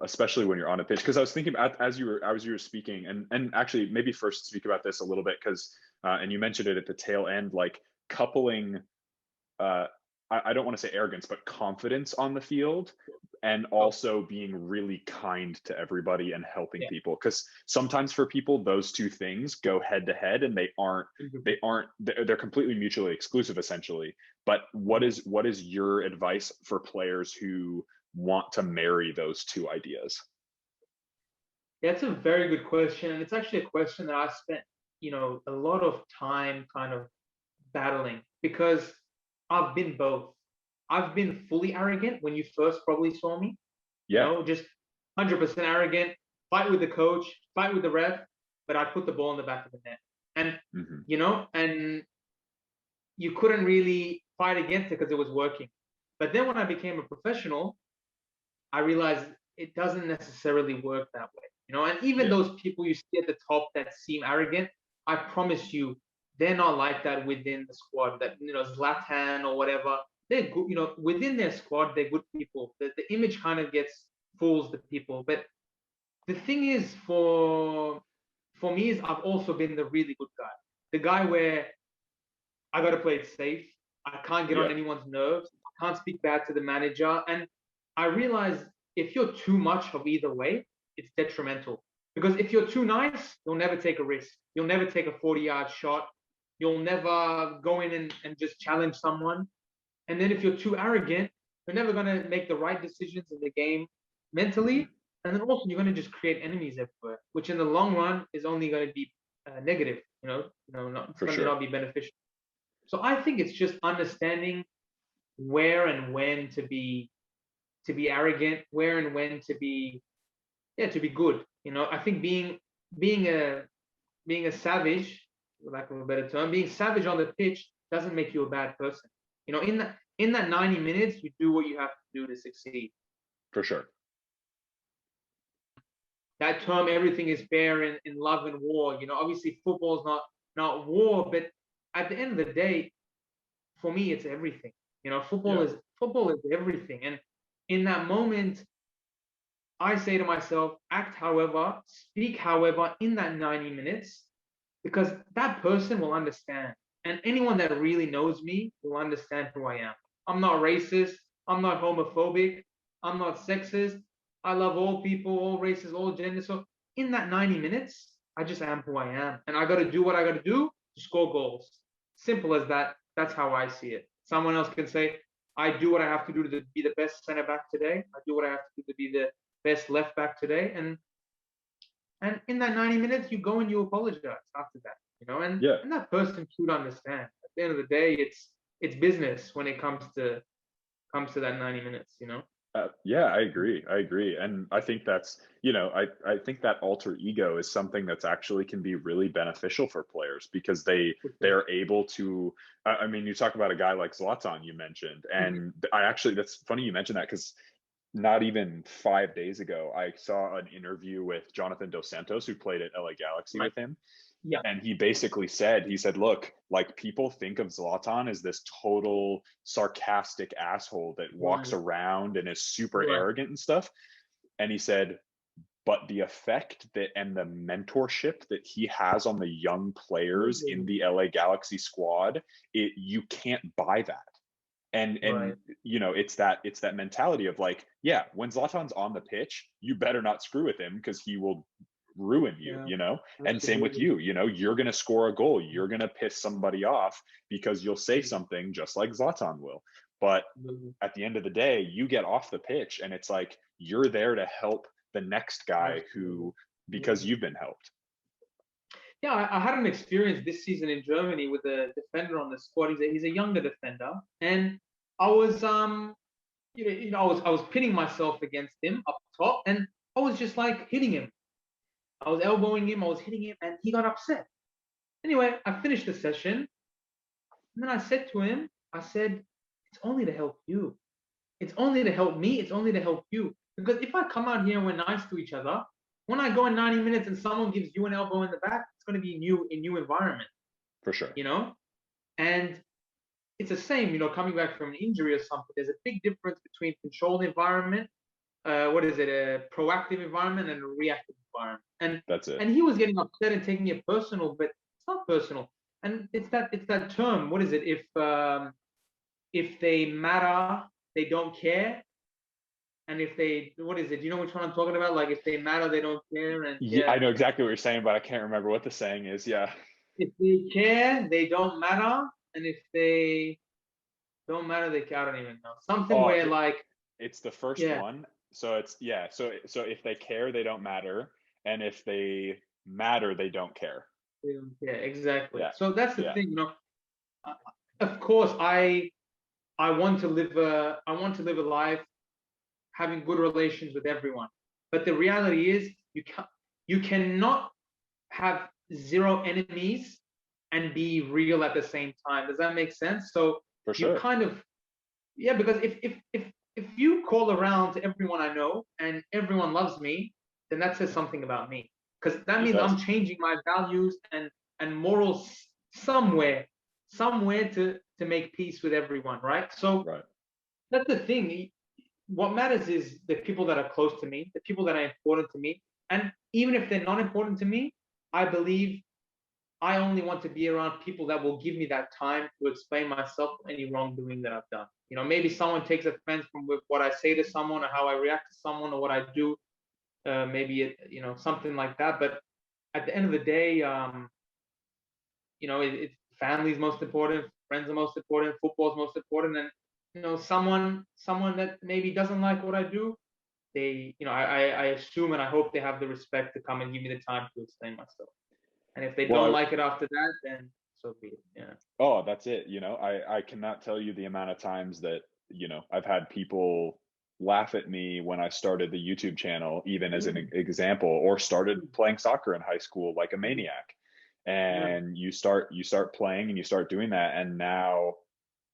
especially when you're on a pitch, because I was thinking about, as you were speaking, and actually maybe first speak about this a little bit, because and you mentioned it at the tail end, like coupling, uh, I don't want to say arrogance, but confidence on the field, and Oh, also being really kind to everybody and helping yeah. people. Because sometimes for people, those two things go head to head, and they're completely mutually exclusive, essentially. But what is your advice for players who want to marry those two ideas? Yeah, it's a very good question, and it's actually a question that I spent, a lot of time kind of battling, because I've been both. I've been fully arrogant when you first probably saw me, Yeah. just 100% arrogant, fight with the coach, fight with the ref, but I put the ball in the back of the net. And, Hmm. and you couldn't really fight against it because it was working. But then when I became a professional, I realized it doesn't necessarily work that way. And even Yeah. those people you see at the top that seem arrogant, I promise you, they're not like that within the squad. That, Zlatan or whatever, they're good. Within their squad, they're good people. The image kind of gets fools the people. But the thing is, for me, is I've also been the really good guy, the guy where I got to play it safe. I can't get Yeah. on anyone's nerves. I can't speak bad to the manager. And I realized if you're too much of either way, it's detrimental. Because if you're too nice, you'll never take a risk. You'll never take a 40-yard shot. You'll never go in and just challenge someone. And then if you're too arrogant, you're never going to make the right decisions in the game mentally. And then also you're going to just create enemies everywhere, which in the long run is only going to be negative, it's For going sure. to not be beneficial. So I think it's just understanding where and when to be arrogant, where and when to be good. I think being a savage, for lack of a better term, being savage on the pitch doesn't make you a bad person. In that 90 minutes, you do what you have to do to succeed. For sure. That term, everything is fair in love and war. Obviously football's not war, but at the end of the day, for me, it's everything. Football is everything. And in that moment, I say to myself, act however, speak however in that 90 minutes, because that person will understand. And anyone that really knows me will understand who I am. I'm not racist. I'm not homophobic. I'm not sexist. I love all people, all races, all genders. So in that 90 minutes, I just am who I am. And I got to do what I got to do to score goals. Simple as that. That's how I see it. Someone else can say, I do what I have to do to be the best center back today. I do what I have to do to be the best left back today. And in that 90 minutes, you go and you apologize after that. And that person should understand. At the end of the day, it's business when it comes to that 90 minutes. Yeah, I agree. And I think that's, I think that alter ego is something that's actually can be really beneficial for players, because they're able to, I mean, you talk about a guy like Zlatan you mentioned, and that's funny you mentioned that, because not even 5 days ago, I saw an interview with Jonathan Dos Santos, who played at LA Galaxy with him. Yeah. And he basically said, look, like, people think of Zlatan as this total sarcastic asshole that walks around and is super arrogant and stuff. And he said, but the effect and the mentorship that he has on the young players in the LA Galaxy squad, you can't buy that. And it's that mentality of like, yeah, when Zlatan's on the pitch, you better not screw with him, because he will ruin you. And same with you. You're going to score a goal, you're going to piss somebody off because you'll say something just like Zlatan will. But at the end of the day, you get off the pitch and it's like you're there to help the next guy because you've been helped. Yeah, I had an experience this season in Germany with a defender on the squad. He's a younger defender, and I was I was pitting myself against him up top, and I was just like hitting him. I was elbowing him, I was hitting him, and he got upset. Anyway, I finished the session, and then I said to him, it's only to help you. It's only to help me. It's only to help you. Because if I come out here and we're nice to each other, when I go in 90 minutes and someone gives you an elbow in the back, it's going to be a new environment. For sure. And it's the same, coming back from an injury or something. There's a big difference between controlled environment, a proactive environment, and a reactive environment. And that's it. And he was getting upset and taking it personal, but it's not personal. And it's that term. What is it? If they matter, they don't care. And if they, what is it? Do you know which one I'm talking about? Like, if they matter, they don't care. And yeah, I know exactly what you're saying, but I can't remember what the saying is. Yeah. If they care, they don't matter. And if they don't matter, they care. I don't even know. Something where like. It's the first one. So it's, So if they care, they don't matter. And if they matter, they don't care. They don't care. Exactly. Yeah. So that's the thing, of course, I want to live a life having good relations with everyone. But the reality is you cannot have zero enemies and be real at the same time. Does that make sense? So for sure. You kind of, because if you call around to everyone I know and everyone loves me, then that says something about me. Because that means I'm changing my values and morals somewhere to make peace with everyone, right? So that's the thing. What matters is the people that are close to me, the people that are important to me. And even if they're not important to me, I believe I only want to be around people that will give me that time to explain myself for any wrongdoing that I've done. You know, maybe someone takes offense from what I say to someone or how I react to someone or what I do. Maybe you know, something like that. But at the end of the day, you know, it's family's most important, friends are most important, football's most important, and you know, someone that maybe doesn't like what I do, they, you know, I assume and I hope they have the respect to come and give me the time to explain myself. And if they don't Well, like it after that, then so be it. Yeah. oh, that's it. You know, I cannot tell you the amount of times that, you know, I've had people laugh at me when I started the YouTube channel, even as an example, or started playing soccer in high school like a maniac. Yeah. And you start playing and you start doing that. And now,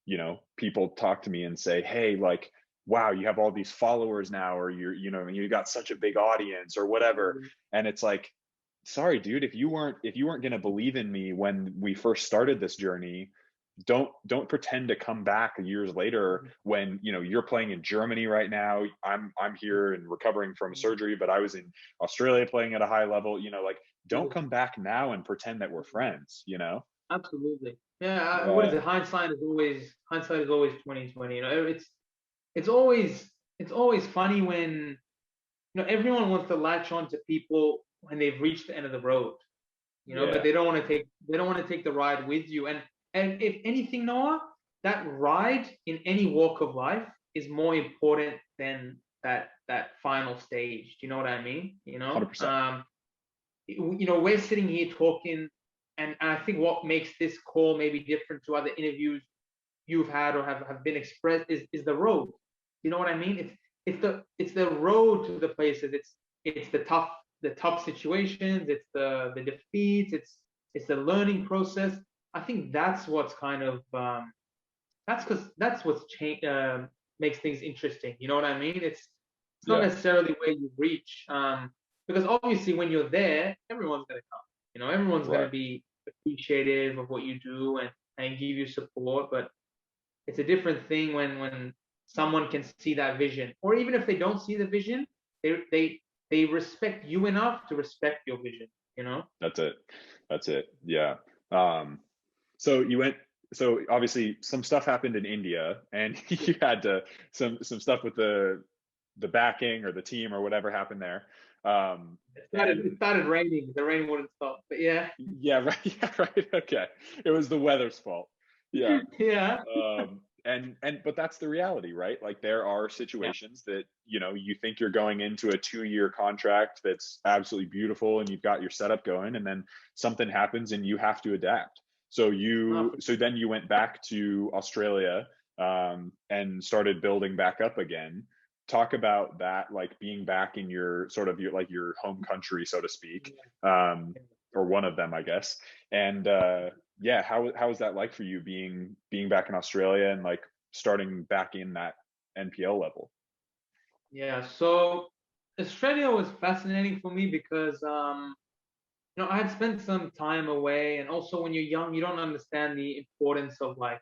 you know, people talk to me and say, hey, like, wow, you have all these followers now, or you're, you know, you got such a big audience or whatever. And it's like, sorry, dude, if you weren't going to believe in me when we first started this journey, don't pretend to come back years later when, you know, you're playing in Germany right now. I'm here and recovering from surgery, but I was in Australia playing at a high level. You know, like, don't come back now and pretend that we're friends, you know? Absolutely. Yeah. What is Yeah. it? Hindsight is always 2020. You know, it's always funny when, you know, everyone wants to latch on to people when they've reached the end of the road. You know, but Yeah. they don't want to take the ride with you. And if anything, Noah, that ride in any walk of life is more important than that final stage. Do you know what I mean? 100%. You know, we're sitting here talking, and I think what makes this call maybe different to other interviews you've had or have been expressed is the road. You know what I mean? It's the road to the places. It's the tough situations. It's the defeats. It's the learning process. I think that's what's kind of that's what's change makes things interesting. You know what I mean? It's not Yeah. necessarily where you reach, because obviously when you're there, everyone's gonna come. You know, everyone's gonna Right. be appreciative of what you do and give you support. But it's a different thing when someone can see that vision, or even if they don't see the vision, they respect you enough to respect your vision. You know? That's it. That's it. Yeah. Um, so you went, so obviously some stuff happened in India and you had to, some stuff with the backing or the team or whatever happened there. It And started raining. The rain wouldn't stop. But yeah, yeah, right. Yeah, right. Okay. It was the weather's fault. Yeah. yeah, But that's the reality, right? Like there are yeah, situations that, you know, you think you're going into a 2-year contract that's absolutely beautiful and you've got your setup going, and then something happens and you have to adapt. So no, so then you went back to Australia, and started building back up again. Talk about that, like being back in your sort of your home country, so to speak, um, or one of them, I guess. And yeah, how is that like for you being back in Australia and like starting back in that NPL level? yeah. So Australia was fascinating for me because you know, I had spent some time away, and also when you're young, you don't understand the importance of like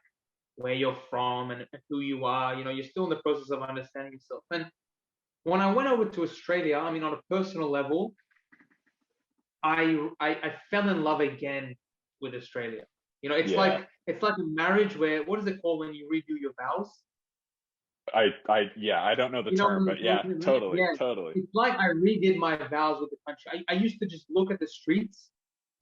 where you're from and who you are. You know, you're still in the process of understanding yourself. And when I went over to Australia, I mean, on a personal level, I fell in love again with Australia. You know, Yeah, it's like a marriage where, what is it called when you redo your vows? yeah, I don't know the You know term, what but yeah, I'm saying? totally, Yeah. totally. It's like I redid my vows with the country. I used to just look at the streets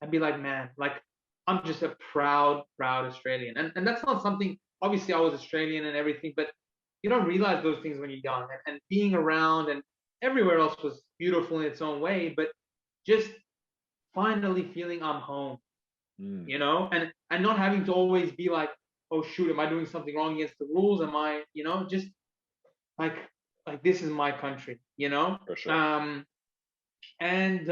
and be like, man, like I'm just a proud Australian. And that's not something, obviously I was Australian and everything, but you don't realize those things when you're young. And being around and everywhere else was beautiful in its own way, but just finally feeling I'm home, Mm, you know, and not having to always be like, oh shoot, am I doing something wrong against the rules? Am I, you know, just like this is my country, you know? for sure. Um and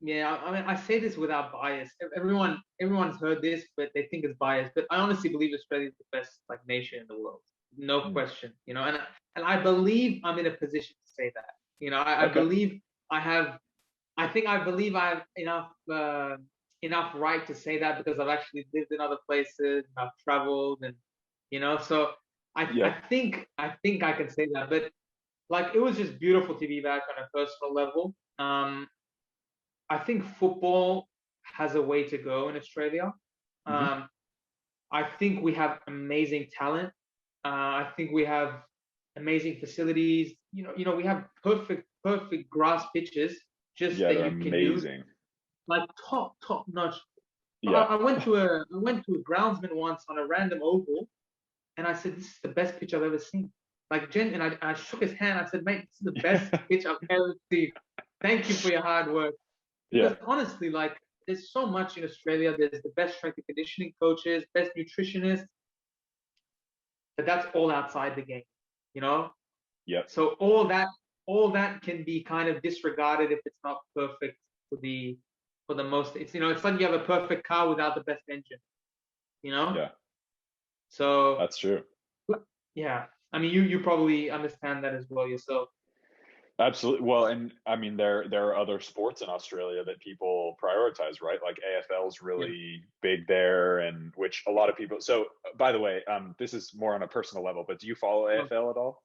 yeah, I mean I say this without bias. Everyone's heard this, but they think it's biased. But I honestly believe Australia is the best like nation in the world. No Mm, question, you know, and I believe I'm in a position to say that. You know, I okay. believe I have I believe I have enough right to say that because I've actually lived in other places, I've traveled, and you know, so Yep. I think I can say that. But like it was just beautiful to be back on a personal level. I think football has a way to go in Australia. I think we have amazing talent. I think we have amazing facilities. We have perfect grass pitches, just Yeah, that they're you can use, amazing. like top notch. Yeah. I went to a groundsman once on a random oval, and I said, "This is the best pitch I've ever seen." Like, and I shook his hand. I said, "Mate, this is the best pitch I've ever seen. Thank you for your hard work." Yeah. Because honestly, like, there's so much in Australia. There's the best strength and conditioning coaches, best nutritionists, but that's all outside the game, you know? Yep. So all that can be kind of disregarded if it's not perfect for the most. It's like you have a perfect car without the best engine, you know? Yeah. So That's true. yeah. I mean, you probably understand that as well yourself. Absolutely. Well, and I mean, there are other sports in Australia that people prioritize, right? Like AFL is really big there, and which a lot of people. So, by the way, this is more on a personal level, but do you follow AFL at all?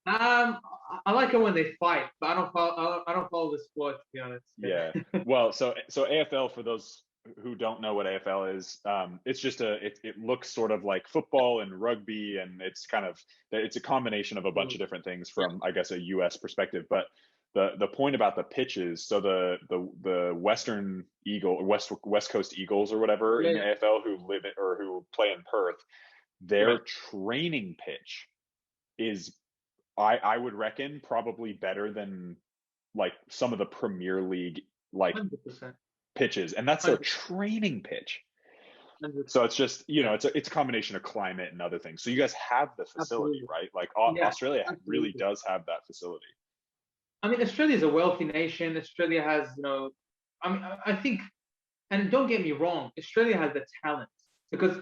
I like it when they fight, but I don't follow the sport, to be honest. Yeah. Well, so AFL, for those who don't know what AFL is, it's just it looks sort of like football and rugby, and it's a combination of a bunch of different things from, I guess, a US perspective. But the point about the pitches, so the Western Eagle, West Coast Eagles or whatever in the AFL who live or who play in Perth, their training pitch is, I would reckon, probably better than like some of the Premier League like 100%. pitches, and that's their 100%. training pitch. 100%. So it's just it's a combination of climate and other things. So you guys have the facility, Absolutely. right? Like Yeah, Australia really absolutely. does have that facility. I mean, Australia is a wealthy nation. Australia has, I mean, I think, and don't get me wrong, Australia has the talent because,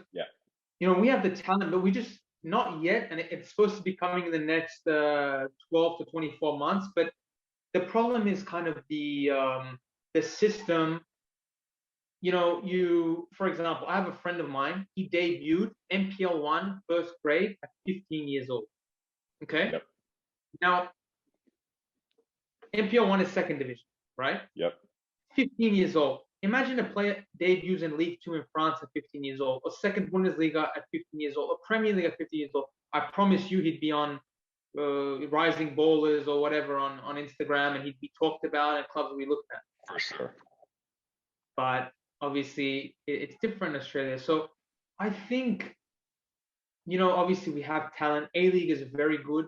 we have the talent, but we just not yet, and it's supposed to be coming in the next 12 to 24 months. But the problem is kind of the system. For example, I have a friend of mine. He debuted NPL 1 first grade at 15 years old. Okay. Yep. Now, NPL 1 is second division, right? Yep. 15 years old. Imagine a player debuts in League 2 in France at 15 years old, or second Bundesliga at 15 years old, or Premier League at 15 years old. I promise you he'd be on Rising Bowlers or whatever on Instagram, and he'd be talked about at clubs we looked at. For sure. But obviously, it's different in Australia. So I think, obviously we have talent. A-League is very good,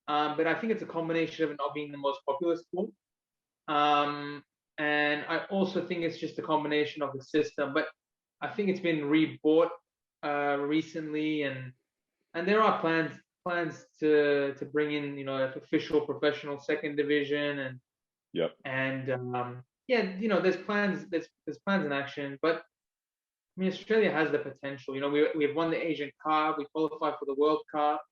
but I think it's a combination of it not being the most popular sport. And I also think it's just a combination of the system. But I think it's been rebought recently, and there are plans to bring in an official professional second division, and there's plans in action. But I mean, Australia has the potential. We have won the Asian Cup, we qualified for the World Cup.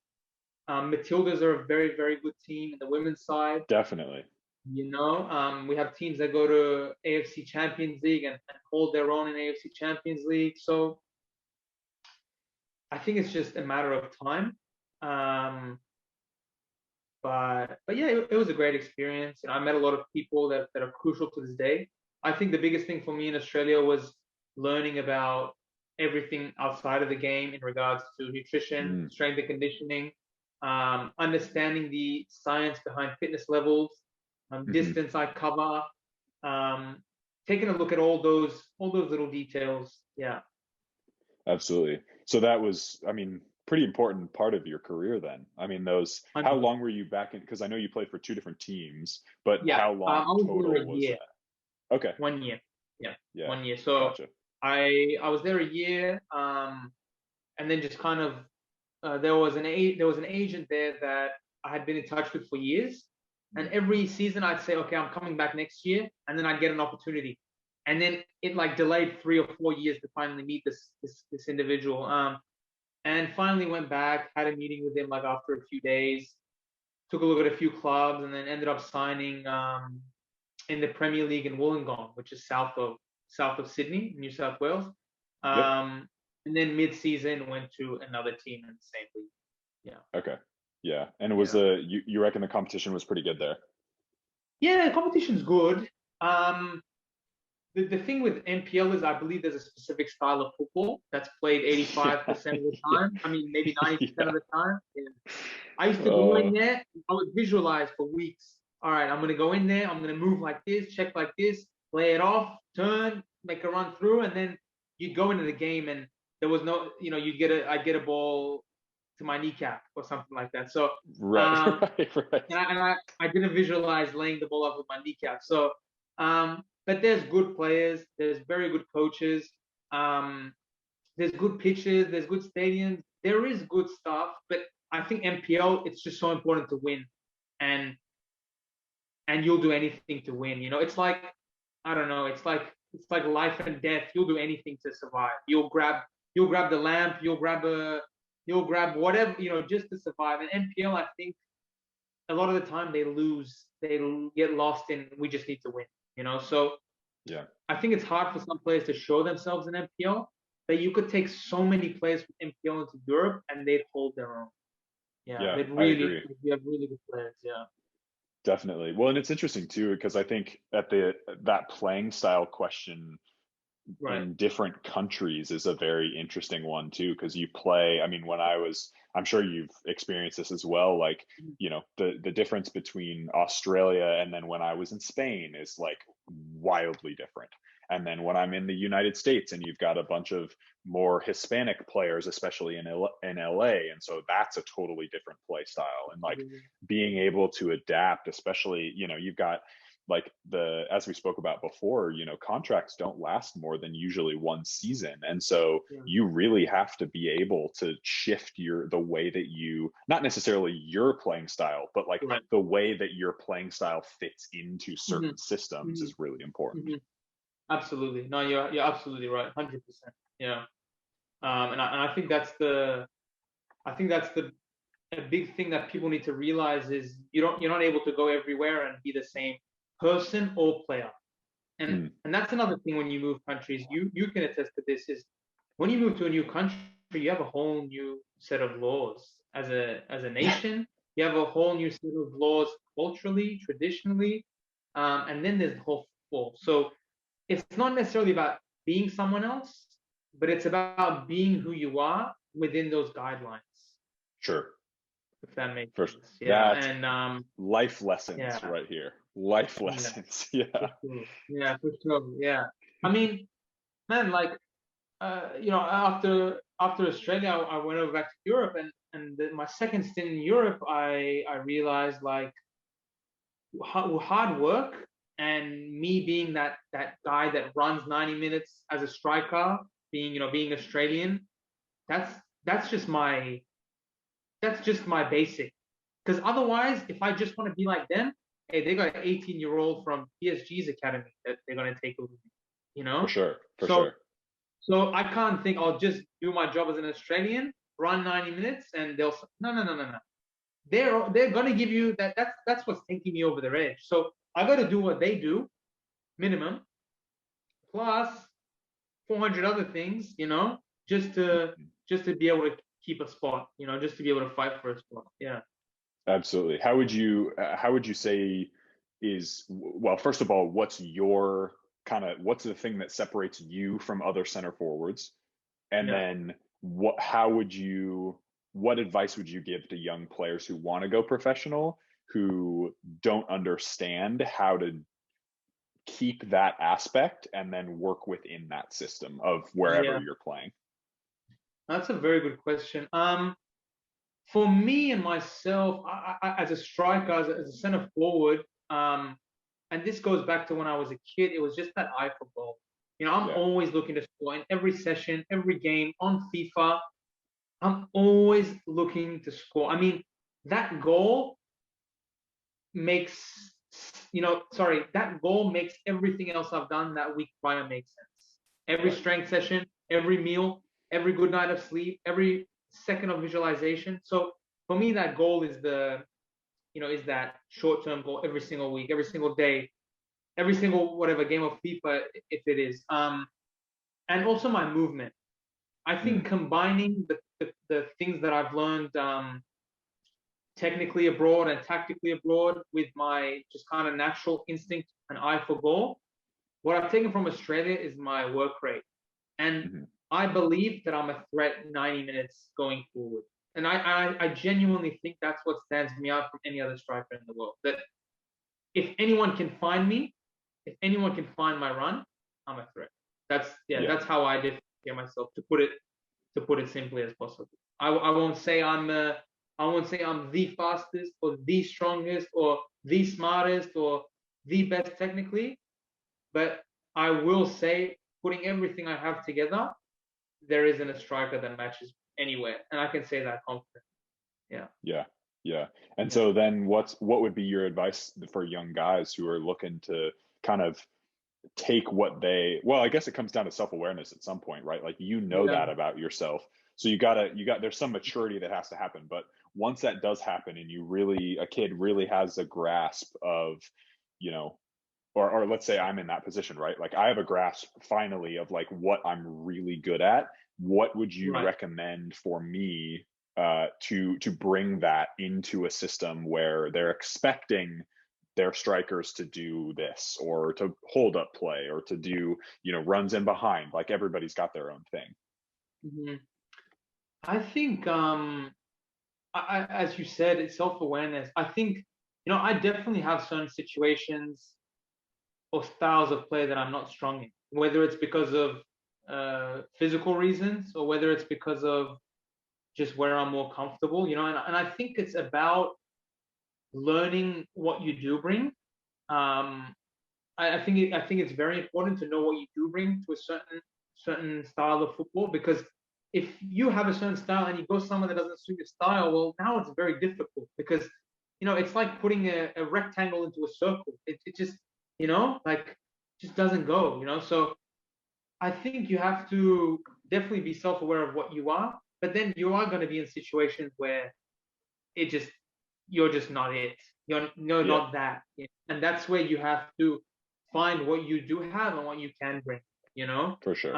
Matildas are a very, very good team in the women's side. Definitely. We have teams that go to AFC Champions League and hold their own in AFC Champions League. So I think it's just a matter of time. But yeah, it was a great experience. I met a lot of people that are crucial to this day. I think the biggest thing for me in Australia was learning about everything outside of the game in regards to nutrition, strength and conditioning, understanding the science behind fitness levels, distance I cover, taking a look at all those little details. Yeah. Absolutely. So that was, I mean, pretty important part of your career then. I mean, how long were you back in? Because I know you played for two different teams, but how long total was that? Okay. 1 year. Yeah. 1 year. So gotcha. I was there a year, and then just kind of there was an agent there that I had been in touch with for years, and every season I'd say, okay, I'm coming back next year, and then I'd get an opportunity, and then it like delayed 3 or 4 years to finally meet this individual, and finally went back, had a meeting with him like after a few days, took a look at a few clubs, and then ended up signing in the Premier League in Wollongong, which is south of Sydney, New South Wales. And then mid-season went to another team in the same league. Yeah. Okay. Yeah. And it was you reckon the competition was pretty good there? Yeah, the competition's good. the thing with NPL is I believe there's a specific style of football that's played 85% of the time. I mean, maybe 90% of the time. Yeah. I used to go in there, I would visualize for weeks. All right, I'm going to go in there, I'm going to move like this, check like this, play it off, turn, make a run through, and then you'd go into the game and there was no, I'd get a ball to my kneecap or something like that. So, right. and I didn't visualize laying the ball up with my kneecap. So, but there's good players, there's very good coaches, there's good pitches, there's good stadiums, there is good stuff, but I think NPL, it's just so important to win, and you'll do anything to win. It's like, I don't know, it's like life and death. You'll do anything to survive. You'll grab the lamp, you'll grab whatever, just to survive. And NPL, I think a lot of the time they lose, they get lost in, we just need to win. So yeah, I think it's hard for some players to show themselves in NPL, but you could take so many players from NPL into Europe and they'd hold their own. Yeah, they'd I agree. you have really good players. Yeah, Definitely. Well, and it's interesting too, because I think that playing style question right. in different countries is a very interesting one too, because I mean, I'm sure you've experienced this as well, like, the difference between Australia and then when I was in Spain is like wildly different. And then when I'm in the United States and you've got a bunch of more Hispanic players, especially in LA, and so that's a totally different play style. And like being able to adapt, especially, you've got like as we spoke about before, contracts don't last more than usually one season. And so you really have to be able to shift the way that not necessarily your playing style, but like the way that your playing style fits into certain systems is really important. Absolutely. No, you're absolutely right. 100%. Yeah. And I think that's a big thing that people need to realize is you're not able to go everywhere and be the same person or player. And that's another thing when you move countries, you can attest to this, is when you move to a new country, you have a whole new set of laws as a nation. You have a whole new set of laws culturally, traditionally, and then there's the whole football. So it's not necessarily about being someone else, but it's about being who you are within those guidelines. Sure. If that makes sense. Yeah. And life lessons right here. Life lessons. Yeah. Yeah, for sure. Yeah. I mean, man, like, after Australia, I went over back to Europe, and my second stint in Europe, I realized like hard work and me being that guy that runs 90 minutes as a striker, being Australian, that's just my basic. Because otherwise, if I just want to be like them, hey, they got an 18-year-old from PSG's academy that they're gonna take over me, For sure. So I can't think I'll just do my job as an Australian, run 90 minutes, and they'll no. They're gonna give you that. That's what's taking me over the edge. So I got to do what they do, minimum, plus 400 other things, just to be able to keep a spot, just to be able to fight for a spot. Yeah. Absolutely. How would you say well, first of all, what's the thing that separates you from other center forwards? And then what advice would you give to young players who want to go professional, who don't understand how to keep that aspect and then work within that system of wherever you're playing? That's a very good question. For me and myself, I as a striker, as a center forward, and this goes back to when I was a kid, it was just that eye for goal. I'm always looking to score in every session, every game on FIFA. I'm always looking to score. I mean, that goal makes everything else I've done that week prior make sense. Every strength session, every meal, every good night of sleep, every second of visualization. So for me, that goal is is that short-term goal every single week, every single day, every single whatever game of FIFA, if it is. And also my movement. I think combining the things that I've learned technically abroad and tactically abroad with my just kind of natural instinct and eye for goal, what I've taken from Australia is my work rate. And Mhm. I believe that I'm a threat 90 minutes going forward. And I genuinely think that's what stands me out from any other striker in the world. That if anyone can find me, if anyone can find my run, I'm a threat. Yeah. That's how I differentiate myself, to put it simply as possible. I won't say I won't say I'm the fastest or the strongest or the smartest or the best technically, but I will say, putting everything I have together, there isn't a striker that matches anywhere, and I can say that confidently. Yeah, Yeah. Yeah. And yeah, so then what would be your advice for young guys who are looking to kind of take what they, well, I guess it comes down to self-awareness at some point, right? Like, you know yeah, that about yourself. So there's some maturity that has to happen. But once that does happen and a kid really has a grasp of, you know, or let's say I'm in that position, right? Like, I have a grasp finally of like what I'm really good at. What would you right. recommend for me to bring that into a system where they're expecting their strikers to do this, or to hold up play, or to do, runs in behind? Like, everybody's got their own thing. Hmm. I think, as you said, it's self-awareness. I think, I definitely have certain situations or styles of play that I'm not strong in, whether it's because of physical reasons or whether it's because of just where I'm more comfortable, and I think it's about learning what you do bring. Um, I think it's very important to know what you do bring to a certain style of football, because if you have a certain style and you go somewhere that doesn't suit your style, well, now it's very difficult, because it's like putting a rectangle into a circle. It just like just doesn't go. So I think you have to definitely be self-aware of what you are, but then you are going to be in situations where it just you're just not it. You're Yeah, not that, and that's where you have to find what you do have and what you can bring. You know, for sure.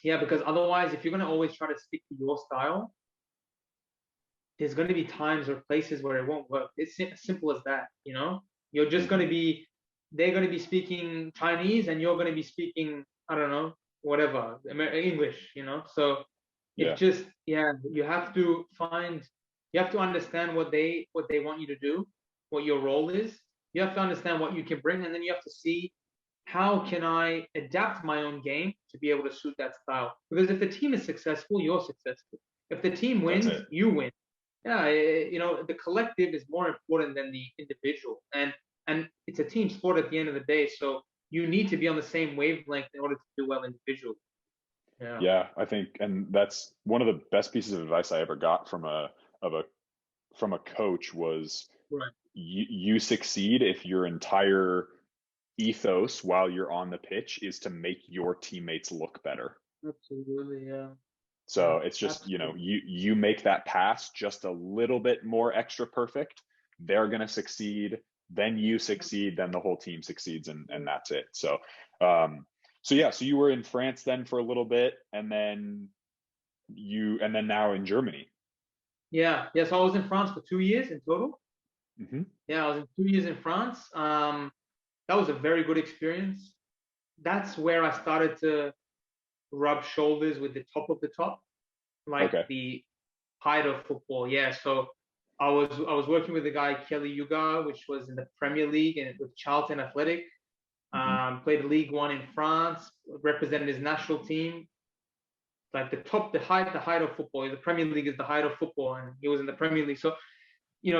yeah, because otherwise, if you're going to always try to stick to your style, there's going to be times or places where it won't work. It's simple as that. You're just going Hmm. to be they're going to be speaking Chinese and you're going to be speaking, I don't know, whatever, English. So it Yeah, just, yeah, you have to understand what they want you to do, what your role is. You have to understand what you can bring, and then you have to see, how can I adapt my own game to be able to suit that style. Because if the team is successful, you're successful. If the team that's wins, it. you win. Yeah, the collective is more important than the individual, and it's a team sport at the end of the day. So you need to be on the same wavelength in order to do well individually. Yeah. Yeah, I think, and that's one of the best pieces of advice I ever got of a from a coach was, Right. you succeed if your entire ethos while you're on the pitch is to make your teammates look better. Absolutely. Yeah. Yeah. So it's just, Absolutely. you make that pass just a little bit more extra perfect, they're going to succeed, then you succeed, then the whole team succeeds, and that's it. Um, so you were in France then for a little bit, and then now in Germany. Yeah. Yeah. So I was in France for 2 years in total. Hmm. Yeah, I was in 2 years in France. That was a very good experience. That's where I started to rub shoulders with the top of the top, like Okay. the height of football. Yeah. So I was working with a guy, Kelly Yuga, which was in the Premier League and with Charlton Athletic. Hmm. Played League One in France, represented his national team. Like the height of football. The Premier League is the height of football, and he was in the Premier League. So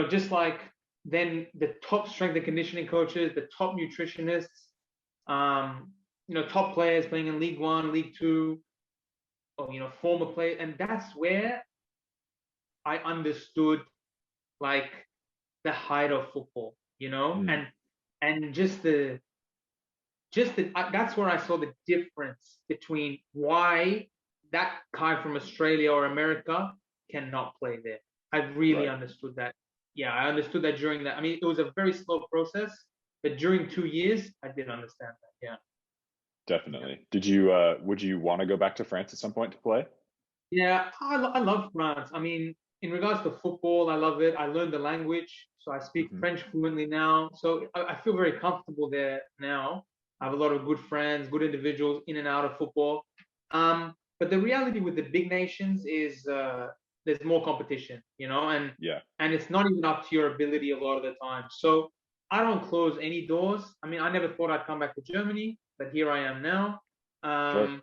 just like then the top strength and conditioning coaches, the top nutritionists, top players playing in League One, League Two, or former players, and that's where I understood like the height of football, Mm. and that's where I saw the difference between why that guy from Australia or America cannot play there. I really Right. understood that. Yeah, I understood that during that. I mean, it was a very slow process, but during 2 years, I did understand that. Yeah. Yeah. Definitely. Would you want to go back to France at some point to play? Yeah, I love France. I mean, in regards to football, I love it. I learned the language, so I speak Hmm. French fluently now. So I feel very comfortable there now. I have a lot of good friends, good individuals in and out of football. But the reality with the big nations is there's more competition, Yeah. and it's not even up to your ability a lot of the time. So I don't close any doors. I mean, I never thought I'd come back to Germany, but here I am now. Sure.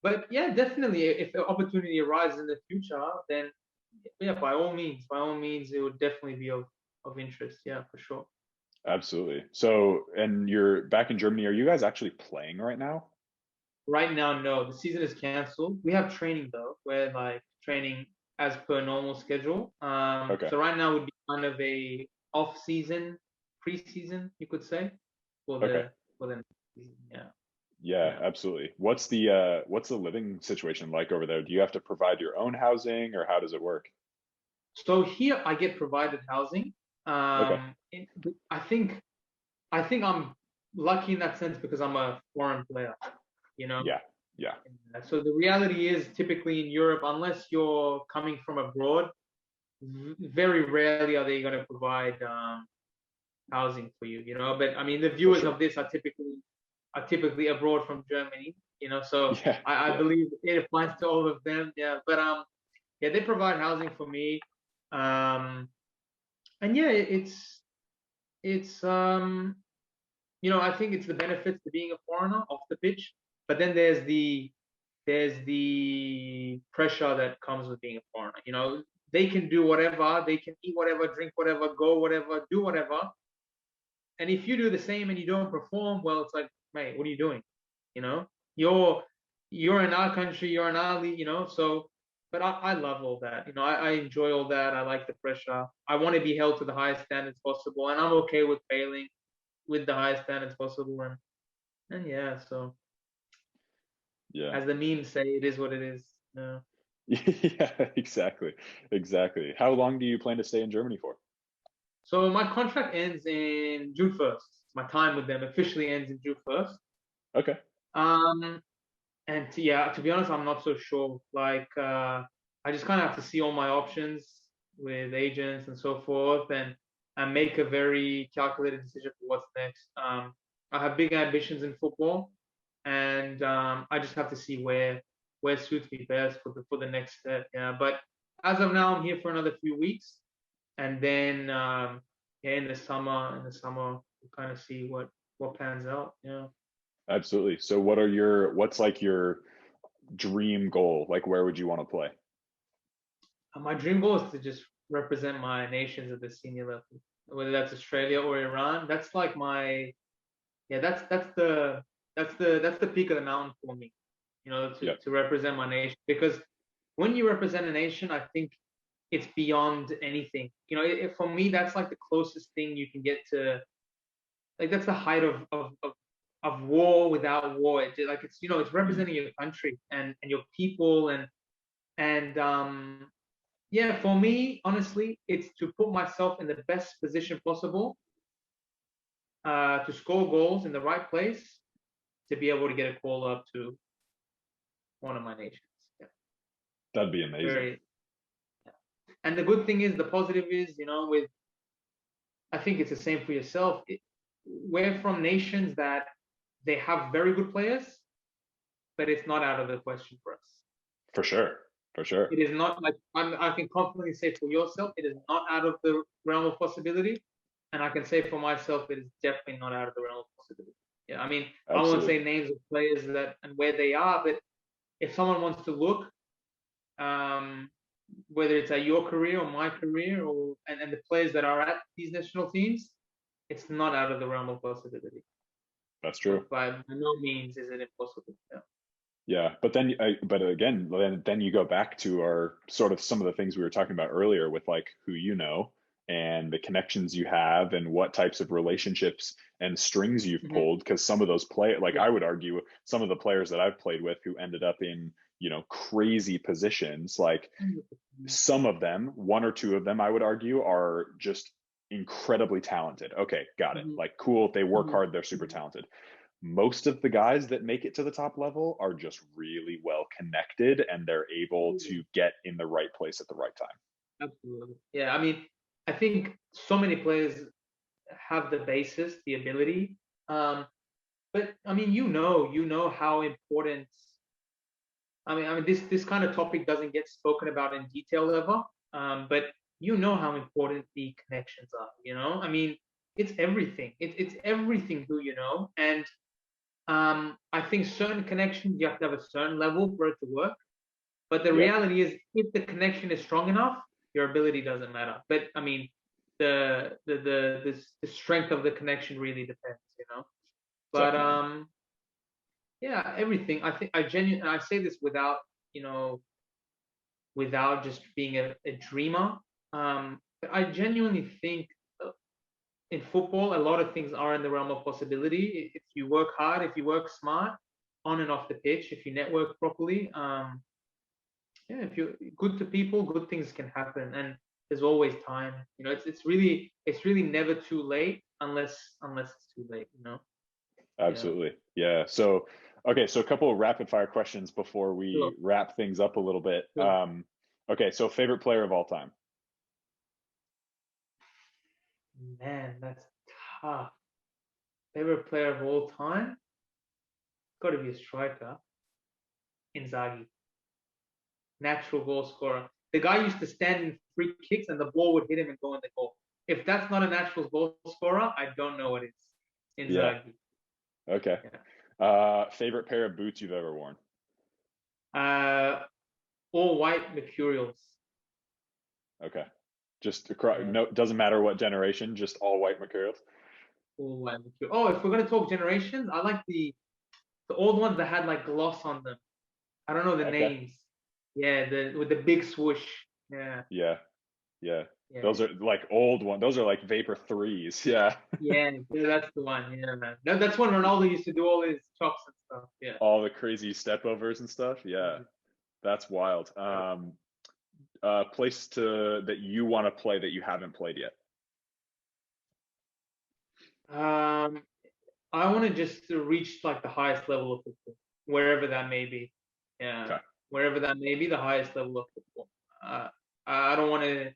But yeah, definitely, if the opportunity arises in the future, then yeah, by all means, it would definitely be of interest. Yeah, for sure. Absolutely. So, and you're back in Germany. Are you guys actually playing right now? Right now, no, the season is canceled. We have training though. We're like training as per normal schedule. Okay. So right now would be kind of a off season, preseason, you could say, for Okay. the next season. Yeah, Yeah, yeah. absolutely. What's the living situation like over there? Do you have to provide your own housing, or how does it work? So here I get provided housing. Okay. I think I'm lucky in that sense because I'm a foreign player, you know. Yeah. Yeah. So the reality is typically in Europe, unless you're coming from abroad, very rarely are they going to provide housing for you, But I mean, the For viewers sure. of this are typically abroad from Germany, So Yeah. I Yeah. believe it applies to all of them. Yeah, but yeah, they provide housing for me, um, and yeah, it's I think it's the benefits to being a foreigner off the pitch, but then there's the pressure that comes with being a foreigner. They can do whatever, they can eat whatever, drink whatever, go whatever, do whatever. And if you do the same and you don't perform, well, it's like, mate, what are you doing? You know, you're you're in our country, you're in our league, So, but I love all that. I enjoy all that. I like the pressure. I want to be held to the highest standards possible, and I'm okay with failing with the highest standards possible. And yeah, so Yeah. as the memes say, it is what it is. Yeah, exactly. Exactly. How long do you plan to stay in Germany for? So my contract ends in June 1st. My time with them officially ends in June 1st. Okay. Um, and to be honest, I'm not so sure. Like, I just kind of have to see all my options with agents and so forth, and make a very calculated decision for what's next. I have big ambitions in football, and I just have to see where suits me best for the next step. Yeah, but as of now, I'm here for another few weeks, and then yeah, in the summer, we'll kind of see what pans out. Yeah. Absolutely. So what's like your dream goal? Like where would you want to play? My dream goal is to just represent my nations at the senior level, whether that's Australia or Iran. That's like my yeah. That's the peak of the mountain for me. To Yeah. to represent my nation, because when you represent a nation, I think it's beyond anything. For me, that's like the closest thing you can get to. Like that's the height of war without war. It's Mm. representing your country and your people and yeah, for me, honestly, it's to put myself in the best position possible to score goals in the right place to be able to get a call up to one of my nations. Yeah, That'd be amazing. very. Yeah. And the good thing is, the positive is, with I think it's the same for yourself. We're from nations that they have very good players, but it's not out of the question for us. For sure. For sure. It is not like I can confidently say for yourself, it is not out of the realm of possibility, and I can say for myself, it is definitely not out of the realm of possibility. Yeah, I mean, I won't Absolutely. say names of players that and where they are, but if someone wants to look, um, whether it's at your career or my career, and the players that are at these national teams, it's not out of the realm of possibility. That's true. But by no means is it impossible. Yeah. Yeah, but again, then you go back to our sort of some of the things we were talking about earlier with like who you know and the connections you have and what types of relationships and strings you've Mhm. pulled. Because some of those like Yeah. I would argue, some of the players that I've played with who ended up in crazy positions, like 100%. some of them, one or two of them, I would argue, are just incredibly talented. Okay, got it. Mhm. Like cool, they work Mhm. hard, they're super talented. Most of the guys that make it to the top level are just really well connected and they're able Mhm. to get in the right place at the right time. Absolutely. Yeah, I mean, I think so many players have the basis, the ability. Um, but I mean, you know how important. This kind of topic doesn't get spoken about in detail ever, but you know how important the connections are. You know, I mean, it's everything. It's everything who you know, and I think certain connections you have to have a certain level for it to work. But the Yep. reality is, if the connection is strong enough, your ability doesn't matter. But I mean, the strength of the connection really depends. You know, but Definitely. yeah, everything. I think I genuinely, I say this without, you know, without just being a dreamer. But I genuinely think in football, a lot of things are in the realm of possibility. If you work hard, if you work smart, on and off the pitch, if you network properly, yeah, if you're good to people, good things can happen, and there's always time. You know, it's really never too late unless it's too late. You know. Yeah. Absolutely. Yeah. So, okay. So a couple of rapid fire questions before Sure. we wrap things up a little bit. Sure. Okay. So favorite player of all time. Man, that's tough. Favorite player of all time? Got to be a striker. Inzaghi, natural goal scorer. The guy used to stand in free kicks and the ball would hit him and go in the goal. If that's not a natural goal scorer, I don't know what is. Yeah. Inzaghi. Okay. Yeah. Favorite pair of boots you've ever worn. Uh, all white Mercurials. Okay. Just across, Yeah. no, doesn't matter what generation, just all white materials. All white Mercurials. Oh, if we're gonna talk generations, I like the old ones that had like gloss on them. I don't know the Okay. names. Yeah, the with the big swoosh. Yeah. Yeah. Yeah. Yeah. Those are like old one. Those are like Vapor threes. Yeah. Yeah, yeah, that's the one. Yeah, man. That's when Ronaldo used to do all his chops and stuff. Yeah. All the crazy step overs and stuff. Yeah. That's wild. Place to that you want to play that you haven't played yet. Um, I want to just to reach like the highest level of football, wherever that may be. Yeah, Okay. wherever that may be, the highest level of football. I don't want to,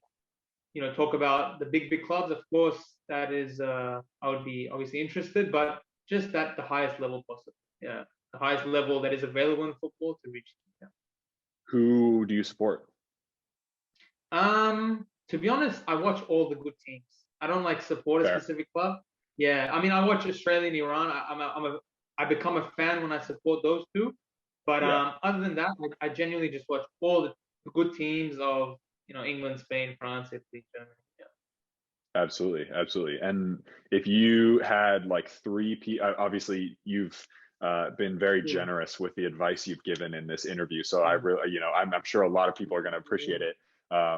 you know, talk about the big clubs. Of course, that is, I would be obviously interested, but just at the highest level possible. Yeah, the highest level that is available in football to reach. Yeah. Who do you support? To be honest, I watch all the good teams. I don't like support a Fair. specific club. Yeah, I mean, I watch Australia and Iran. I become a fan when I support those two. But Yeah. other than that, like, I genuinely just watch all the good teams of, you know, England, Spain, France, Italy, Germany. Yeah. Absolutely, absolutely. And if you had like obviously you've been very Yeah. generous with the advice you've given in this interview. So I Mm. really, I'm sure a lot of people are going to appreciate Yeah. it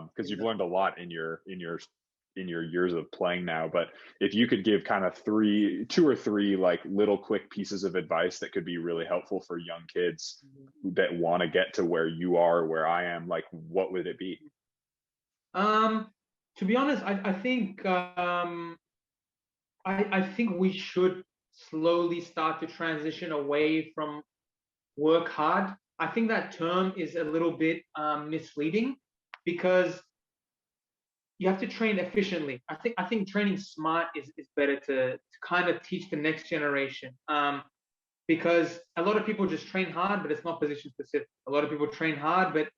because you've Yeah. learned a lot in your years of playing now. But if you could give kind of two or three like little quick pieces of advice that could be really helpful for young kids that want to get to where you are, where I am, like what would it be? Um, to be honest, I think we should slowly start to transition away from work hard. I think that term is a little bit misleading because you have to train efficiently. I think training smart is better to kind of teach the next generation. Because a lot of people just train hard, but it's not position specific. A lot of people train hard, but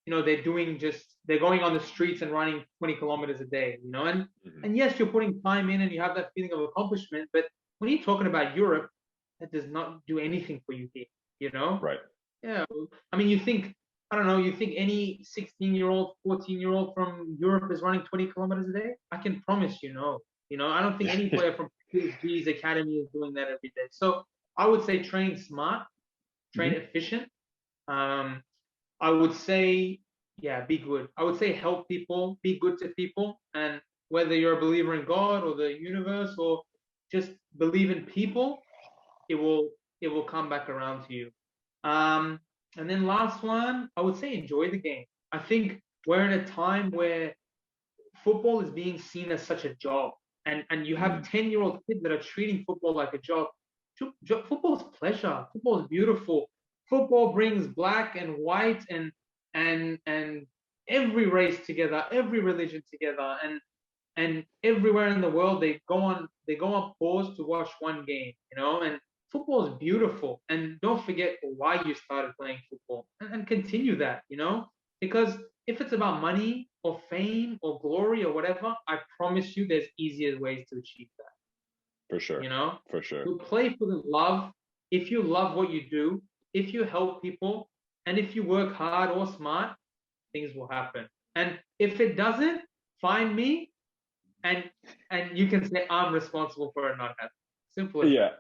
you know they're going on the streets and running 20 kilometers a day. You know, Mhm. and yes, you're putting time in and you have that feeling of accomplishment. But when you're talking about Europe, that does not do anything for you here. You know, Right. yeah, I mean, I don't know, you think any 16-year-old, 14-year-old from Europe is running 20 kilometers a day? I can promise you, no. You know, I don't think any player from PSG's academy is doing that every day. So I would say train smart, train Mhm. efficient. Um, I would say, yeah, be good. I would say help people, be good to people, and whether you're a believer in God or the universe or just believe in people, it will come back around to you. Um, and then last one, I would say enjoy the game. I think we're in a time where football is being seen as such a job, and you have Mm. 10-year-old kids that are treating football like a job. Football is pleasure. Football is beautiful. Football brings black and white and every race together, every religion together, and everywhere in the world they go on pause to watch one game, you know, football is beautiful, and don't forget why you started playing football, and continue that, because if it's about money or fame or glory or whatever, I promise you there's easier ways to achieve that. For sure. For sure. You play for the love. If you love what you do, if you help people, and if you work hard or smart, things will happen. And if it doesn't, find me, and you can say I'm responsible for it not happening. Simple as Yeah.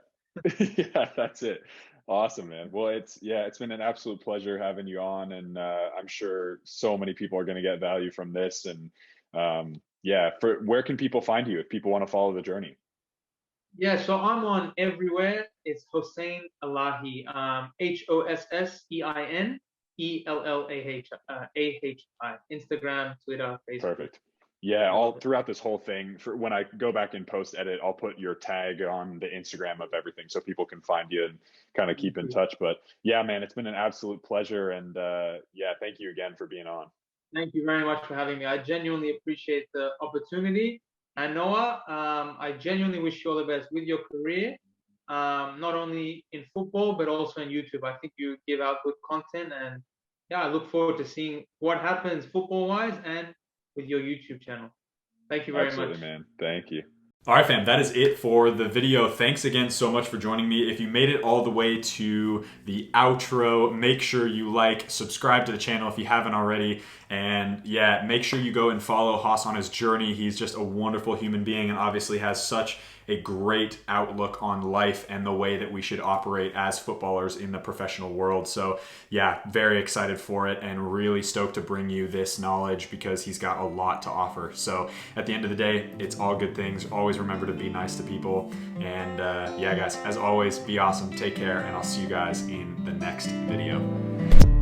Yeah, that's it. Awesome, man. Well, it's been an absolute pleasure having you on, and I'm sure so many people are going to get value from this. And for where can people find you if people want to follow the journey? Yeah, so I'm on everywhere. It's Hossein Ellahi, HOSSEIN Instagram, Twitter, Facebook. Perfect. Yeah, all throughout this whole thing, for when I go back and post edit, I'll put your tag on the Instagram of everything so people can find you and kind of keep in touch. But yeah, man, it's been an absolute pleasure. And thank you again for being on. Thank you very much for having me. I genuinely appreciate the opportunity. And Noah, I genuinely wish you all the best with your career, not only in football, but also in YouTube. I think you give out good content, and I look forward to seeing what happens football-wise and with your YouTube channel. Thank you very much. Absolutely, man. Thank you. All right, fam, that is it for the video. Thanks again so much for joining me. If you made it all the way to the outro, make sure you subscribe to the channel if you haven't already. And make sure you go and follow Hoss on his journey. He's just a wonderful human being and obviously has such a great outlook on life and the way that we should operate as footballers in the professional world. So very excited for it and really stoked to bring you this knowledge because he's got a lot to offer. So at the end of the day, it's all good things. Always remember to be nice to people. And guys, as always, be awesome, take care, and I'll see you guys in the next video.